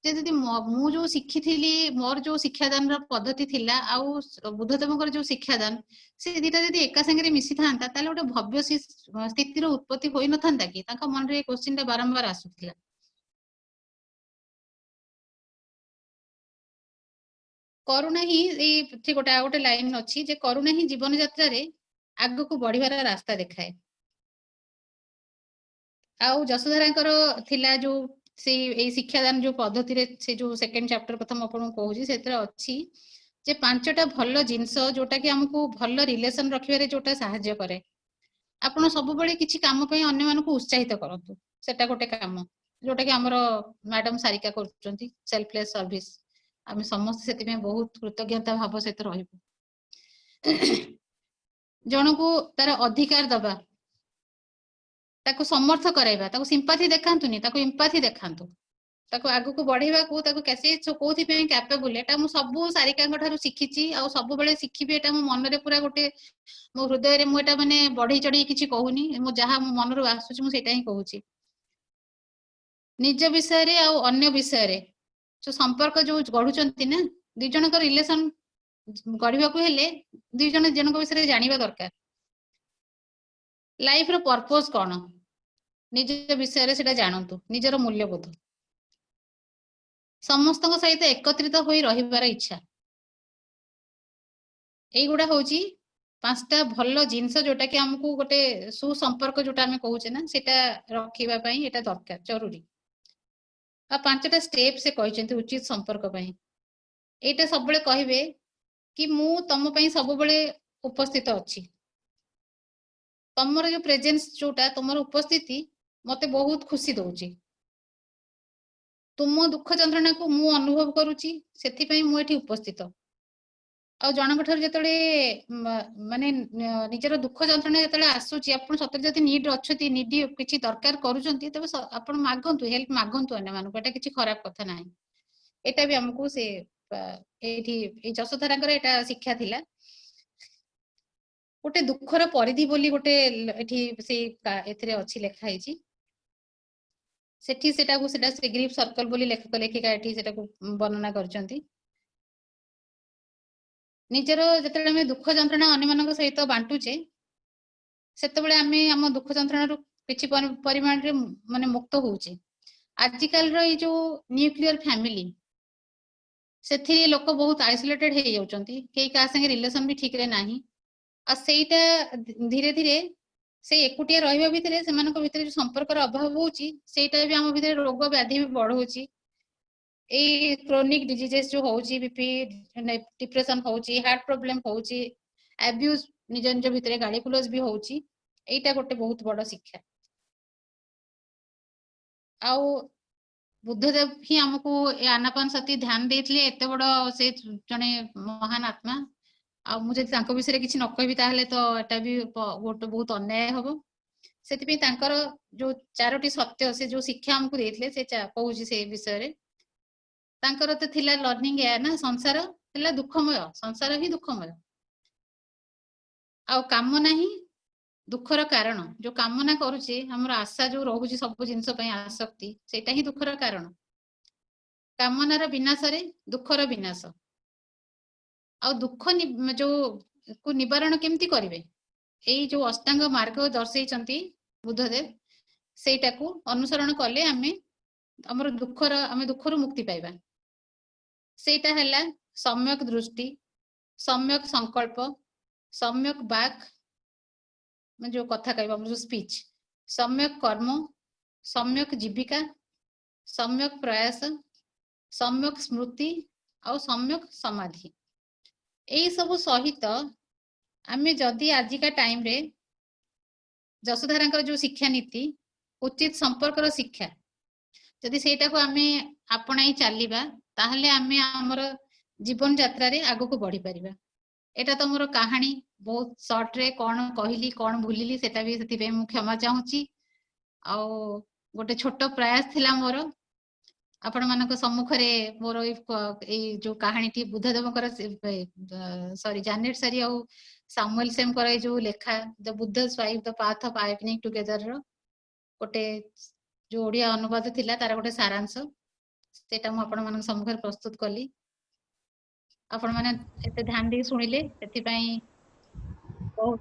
[SPEAKER 2] जे जदि मु जो शिखिथिली मोर जो शिक्षादान रो पद्धति थिला आउ बुद्धदेवकर जो शिक्षादान से दिटा जदि एका संगे मिसी थांता ताले गोटे भव्य स्थिति रो उत्पत्ति होई न थांता कि तांका मन रे क्वेश्चन टा बारंबार आसुथिला करुणा ही ए गोटे लाइन अछि जे करुणा ही जीवन यात्रा रे आगु को बढ़िबार रास्ता देखाए आउ जसोधारांकर थिला जो से ए शिक्षादान जो पद्धति रे से जो सेकंड चैप्टर प्रथम आपण कहूजी सेतरे अछि जे पांचटा भल्लो जिंस जोटा कि हमकु भल्लो रिलेशन रखिबारे जोटा सहाय्य करे आपण सब बळे किछि काम पई अन्य मानको उत्साहित करंतु सेटा गोटे काम जोटा कि हमरो मैडम सारिका करचंती सेल्फलेस सर्विस आमे समस्त सेति में बहुत कृतज्ञता भाव सेत रहिबो जनकु तार अधिकार दबा ताको समर्थ कराइबा ताको सिंपैथी देखांतुनी ताको एम्पैथी देखांतु ताको आगु को बढ़ेबा को ताको कैसे कोथि पे कैपेबल एटा मु सब सारिकांग ठारू सिखिची आ सब बेले सिखिबे एटा मो मन रे पूरा गोटे मो हृदय रे मु एटा माने बढ़ी चढ़ी किछि कहूनी मु जहा मो मन रो आसुची मु सेटा ही कहूची निज विषय रे आ अन्य विषय रे जो संपर्क जो गढुचंती ना दि जन को रिलेशन गढिबा को हेले दि जन जनक विषय रे जानिबा दरकार लाइफ रो पर्पस कोन निज विषय रे सेटा जानंतु निजर मूल्यबोध समस्त सहित एकत्रित होई रहिबार इच्छा एई गुडा होची पांचटा भल्लो जिंस जोटा कि हमकु गोटे सुसंपर्क जोटा हमें कहूचे ना सेटा रखिबा पई एटा दरकार जरूरी आ पांचटा स्टेप से कहिसेंती उचित संपर्क पई एटा सब बेले कहिबे कि मु तम पई सब बेले उपस्थित अछि तमर जो प्रेजेंस जोटा तमर उपस्थिति मते बहुत खुशी दउची तुम दुख जंत्रणा को मु अनुभव करूची सेथि पई मु एठी उपस्थित आ जनक ठार जतले माने निजर दुख जंत्रणा जतले आसुची आपण सतर जति नीड अछती नीडी किछि दरकार करूचंती तबे आपण मागंतु हेल्प मागंतु अन्य मानको एटा किछि खराब कथा नाही एटा भी हमकु से एठी ए जसोधारांकर एटा शिक्षा थिला गोटे दुखर परिधि बोली गोटे एठी से एथिरे अछि लेखा हिची सेठी सेटा को सेटा से ग्रीफ सर्कल बोली लेखक लेखिका एठी सेटा को वर्णना करचंती निजर जतले हम दुख जंत्रणा अन्य मानक सहित बांटुचे सेतबेले आमे हम दुख जंत्रणा रु किछि परिमाण रे माने मुक्त होउचे आजिकल रो जो न्यूक्लियर फैमिली सेथि लोक बहुत आइसोलेटेड हे जाउचंती केई का संगे रिलेशन भी ठीक रे नाही आ सेटा धीरे धीरे से एकुटिया रहिबा भितरे सेमानक भितरे जो संपर्क अभाव होउची सेटा भी हम भितरे रोग व्याधि भी बढ़ौची ए क्रोनिक डिजीजेस जो होउची बीपी डिप्रेशन होउची हार्ट प्रॉब्लम होउची अब्यूज निज निज भितरे गाड़ी क्लोज भी होउची एटा गोटे बहुत बड़ शिक्षा आउ बुद्धदेव ही हमको आनापान सती ध्यान देथिले एते बड़ से जने महान आत्मा आ मु जदि तांको विषय किछि न कहबी ताहले तो एटा भी गोटे बहुत अन्याय हबो सेति तांकर जो चारोटी सत्य से जो शिक्षा हमको देथिले से कहूची से विषय रे तांकर तो थिला लर्निंग है ना संसार थिला दुखमय संसार ही दुखमय आ कामना ही दुखर कारण जो कामना करूचे हमर आशा जो रहूची सब जिंस पई आसक्ति सेटा ही दुखर कारण कामनार विनाश रे दुखर विनाश आ दुख जो को निवारण केमती करिवे एई जो अष्टांग मार्ग दर्शैचंती बुद्धदेव सेटा को अनुसरण कले आमे हमर दुखर आमे दुखर मुक्ति पाइबा सेटा हला सम्यक दृष्टि सम्यक संकल्प सम्यक वाक जो कथा कहबा जो स्पीच सम्यक कर्म सम्यक जीविका सम्यक प्रयास सम्यक स्मृति और सम्यक समाधि एई सब सहित आमे जदि आजिका टाइम रे जसोधारा जो शिक्षा नीति उचित संपर्क शिक्षा जदि सेटा को आमे आपणाई चलिबा ताहले आमे हमर जीवन यात्रा रे आगो को बढ़ी परिबा एटा तो मोर कहानी बहुत शॉर्ट रे कोन कहली कोन भूलिली सेटा भी सेति पे मु क्षमा चाहूची आ गोटे छोट प्रयास थिला मोर आपण मानक सम्मुख रे मोर ए जो कहानी टी बुद्धदेव कर सॉरी जानेट सरी आ सामुएल सेम कर जो लेखा द बुद्ध स्वाइप the path of awakening together रो गोटे जो ओडिया अनुवाद थिला तार गोटे सारांश सेटा मु आपण मानक सम्मुख रे प्रस्तुत कली आपण माने एते ध्यान दे सुनिले सेति पई बहुत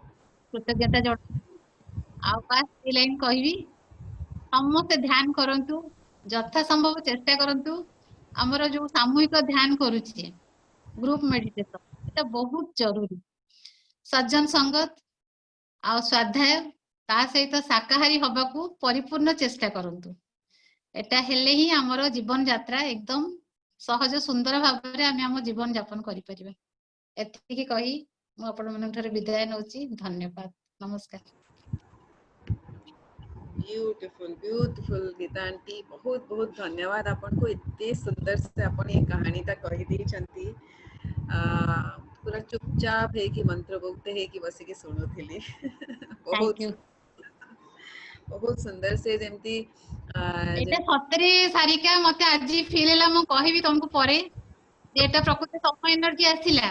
[SPEAKER 2] कृतज्ञता जण आ पास ए लाइन कहबी समस्त ध्यान करंतु यथा संभव चेष्टा करंतु हमर जो सामूहिक ध्यान करूछि ग्रुप मेडिटेशन एटा बहुत जरूरी सज्जन संगत आ स्वाध्याय ता सहित शाकाहारी हबाकू परिपूर्ण चेष्टा करंतु एटा हेले ही हमर जीवन यात्रा एकदम सहज सुंदर भाव रे हम जीवन यापन करि परिबा एतिकी कही मु आपण मन ठरे विदाय नउची धन्यवाद नमस्कार
[SPEAKER 1] ब्यूटीफुल गीता आंटी बहुत बहुत धन्यवाद आपन को इतने सुंदर से अपन ये कहानी ता कहि दी छंती पूरा चुपचाप है कि मंत्रमुग्ध है कि बस के सुनुथिली बहुत सुंदर से जेमती
[SPEAKER 2] एटा सतरे सारिका मते आजी फील हैला म कहिबी तुमको परे एटा प्रकृति समय एनर्जी आसिला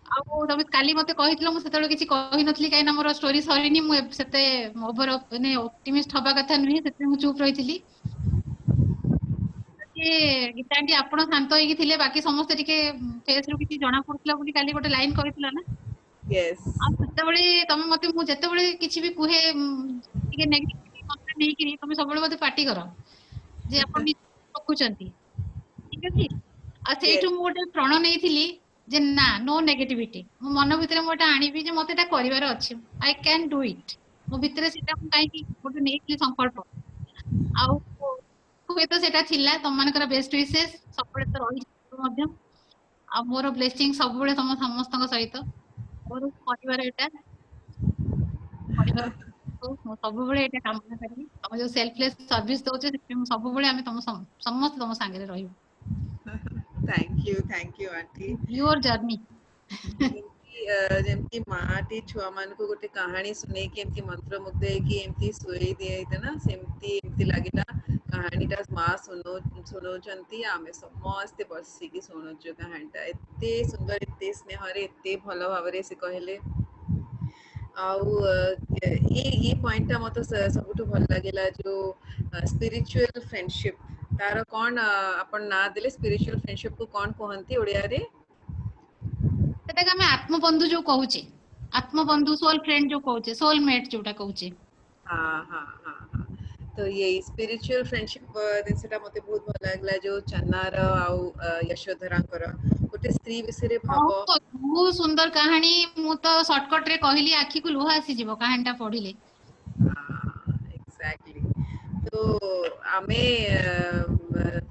[SPEAKER 2] आ तमे काली मते कहितलो म सेतलो किछि कहि नथली काई ना मोर स्टोरी सरीनी मु सेते ओवर ने ऑप्टिमिस्ट हबा कथा नही सेते मु चुप रहितली ए गीतांटी आपण शांत होई थिले बाकी समस्त टिके फेस रो किछि जणा पड़तला बोली काली गोटे लाइन कहितला ना
[SPEAKER 1] यस
[SPEAKER 2] आ सेते बळे तमे मते मु जेते बळे किछि भी कुहे टिके नेगेटिव कंटेंट नै कि तमे सब बळे मते पार्टी करो जे आपण नि पकुचंती ठीक अछि आ सेठु मु गोटे प्रण नै थिली जे ना नो नेगेटिविटी मो मन भितरे मोटा आनी भी जे मते ता करिवार अछि आई कैन डू इट मो भितरे सेटा मु काई कि गोटे नै थिली संकल्प आ हुए तो सेटा थिला तम मानकर बेस्ट विशेष सब बळे तो रही मध्यम आ मोर ब्लेसिंग सब बळे तम समस्त सहित और परिवार एटा परिवार तो सब बळे एटा कामना करी तम जो सेल्फलेस सर्विस दोचे सब बळे हम तम समस्त तम संगे रहिबो
[SPEAKER 1] thank you aunty
[SPEAKER 2] your journey
[SPEAKER 1] जेमती माटी छुआ मान को गोटे कहानी सुने कि एमती मंत्र मुग्ध है कि एमती सोई दिए थे ना सेमती एमती लागिला कहानीटा माँ सुनोचंती आमे समस्त बसी की सुनोचो कहानीटा एते सुंदर एते स्नेह रे एते भलो भाव रे से कहले आउ ये पॉइंट ता मतो सबुठु भल लागेला जो स्पिरिचुअल फ्रेंडशिप तार कोन अपन ना देले स्पिरिचुअल फ्रेंडशिप को कोन कहंती ओडिया रे
[SPEAKER 2] सेटा के हमें आत्मबंधु जो कहूचे आत्मबंधु सोल फ्रेंड जो कहूचे सोलमेट जोटा कहूचे
[SPEAKER 1] हाँ तो ये स्पिरिचुअल फ्रेंडशिप सेटा मते बहुत भल लागला जो चन्नार आउ यशोधरा कर गोटे स्त्री विषय रे भाव
[SPEAKER 2] बहुत सुंदर कहानी मु तो शॉर्टकट रे कहली आखी को लोहा आसी जीवो कहानीटा पढिले
[SPEAKER 1] एग्जैक्टली तो आमे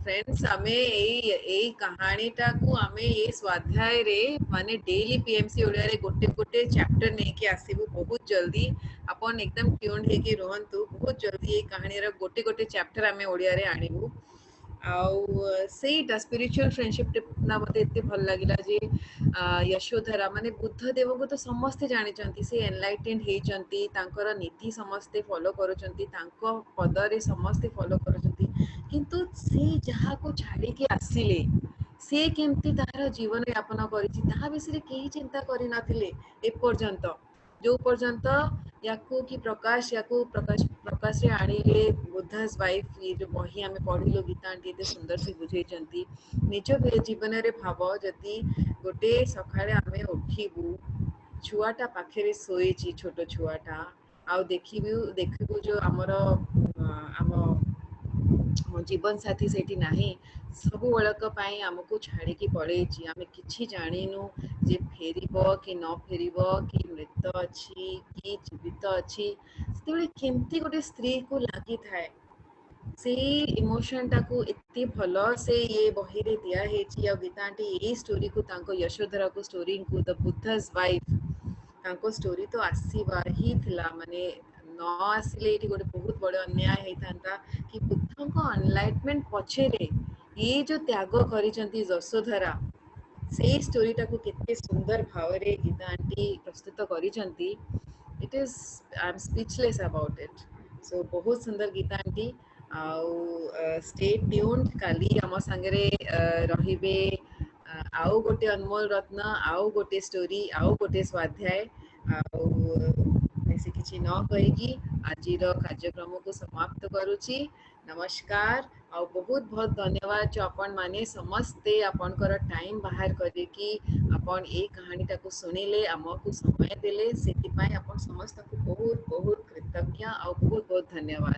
[SPEAKER 1] फ्रेंड्स आमे एई कहानीटा को आमे ए स्वाध्याय रे माने डेली पीएमसी ओडिया रे गोटे गोटे चैप्टर नै के आसीबो बहुत जल्दी अपन एकदम ट्यून्ड हे के रहंतु बहुत जल्दी ए कहानी रे गोटे गोटे चैप्टर आमे ओडिया रे आनिबु ସେଇଟା ସ୍ପିରିଚୁଆଲ ଫ୍ରେଣ୍ଡସିପ ନା ମତେ ଏତେ ଭଲ ଲାଗିଲା ଯେ ଯଶୋଧରା ମାନେ ବୁଦ୍ଧ ଦେବଙ୍କୁ ତ ସମସ୍ତେ ଜାଣିଛନ୍ତି, ସେ ଏନଲାଇଟେଣ୍ଡ ହେଇଛନ୍ତି, ତାଙ୍କର ନୀତି ସମସ୍ତେ ଫଲୋ କରୁଛନ୍ତି, ତାଙ୍କ ପଦରେ ସମସ୍ତେ ଫଲୋ କରୁଛନ୍ତି, କିନ୍ତୁ ସେ ଯାହାକୁ ଛାଡ଼ିକି ଆସିଲେ ସେ କେମିତି ତାହାର ଜୀବନ ଯାପନ କରିଛି ତାହା ବିଷୟରେ କେହି ଚିନ୍ତା କରିନଥିଲେ ଏପର୍ଯ୍ୟନ୍ତ। ଯୋଉ ପର୍ଯ୍ୟନ୍ତ ୟାକୁ କି ପ୍ରକାଶରେ ଆଣିଲେ ବୁଦ୍ଧା's ୱାଇଫ, ଏ ଯୋଉ ବହି ଆମେ ପଢିଲୁ ଗୀତା ଆଣ୍ଟି ଏତେ ସୁନ୍ଦର ସେ ବୁଝେଇଛନ୍ତି। ନିଜ ଜୀବନରେ ଭାବ ଯଦି ଗୋଟେ ସକାଳେ ଆମେ ଉଠିବୁ, ଛୁଆଟା ପାଖରେ ଶୋଇଛି, ଛୋଟ ଛୁଆଟା, ଆଉ ଦେଖିବୁ ଯୋଉ ଆମର ଆମ ଜୀବନ ସାଥୀ ସେଇଠି ନାହିଁ, ସବୁବେଳକ ପାଇଁ ଆମକୁ ଛାଡିକି ପଳେଇଛି, ଆମେ କିଛି ଜାଣିନୁ ଯେ ଫେରିବ କି ନ ଫେରିବ, କି ମୃତ ଅଛି କି ଜୀବିତ ଅଛି, ସେତେବେଳେ କେମିତି ଗୋଟେ ସ୍ତ୍ରୀ କୁ ଲାଗିଥାଏ। ସେଇ ଇମୋସନ ଟାକୁ ଏତେ ଭଲ ସେ ଇଏ ବହିରେ ଦିଆ ହେଇଛି। ଆଉ ଗୀତା ଆଣ୍ଟି ଏଇ ଷ୍ଟୋରିକୁ ତାଙ୍କ ଯଶୋଧରାକୁ ଷ୍ଟୋରିଙ୍କୁ ଦ ବୁଦ୍ଧା's ୱାଇଫ, ତାଙ୍କ ଷ୍ଟୋରି ତ ଆସିବା ହିଁ ଥିଲା, ମାନେ ନ ଆସିଲେ ଏଇଠି ଗୋଟେ ବହୁତ ବଡ ଅନ୍ୟାୟ ହେଇଥାନ୍ତା କି ବୁଦ୍ଧଙ୍କ ଏନଲାଇଟମେଣ୍ଟ ପଛରେ ଇଏ ଯୋଉ ତ୍ୟାଗ କରିଛନ୍ତି ଯଶୋଧରା, ସେଇ ଷ୍ଟୋରିଟାକୁ କେତେ ସୁନ୍ଦର ଭାବରେ ଗୀତା ଆଣ୍ଟି ପ୍ରସ୍ତୁତ କରିଛନ୍ତି। It is I am speechless about it. So ବହୁତ ସୁନ୍ଦର ଗୀତା ଆଣ୍ଟି। ଆଉ ଷ୍ଟେ ଟ୍ୟୁନ୍ଡ, କାଲି ଆମ ସାଙ୍ଗରେ ରହିବେ ଆଉ ଗୋଟେ ଅନମୋଲ ରତ୍ନ, ଆଉ ଗୋଟେ ଷ୍ଟୋରି, ଆଉ ଗୋଟେ ସ୍ୱାଧ୍ୟାୟ। ଆଉ ବେଶୀ କିଛି ନ କହିକି ଆଜିର କାର୍ଯ୍ୟକ୍ରମକୁ ସମାପ୍ତ କରୁଛି। ନମସ୍କାର। ଆଉ ବହୁତ ବହୁତ ଧନ୍ୟବାଦ ଯେ ଆପଣ ମାନେ ସମସ୍ତେ ଆପଣଙ୍କର ଟାଇମ ବାହାର କରିକି ଆପଣ ଏଇ କାହାଣୀଟାକୁ ଶୁଣିଲେ, ଆମକୁ ସମୟ ଦେଲେ, ସେଥିପାଇଁ ଆପଣ ସମସ୍ତଙ୍କୁ ବହୁତ ବହୁତ କୃତଜ୍ଞ ଆଉ ବହୁତ ବହୁତ ଧନ୍ୟବାଦ।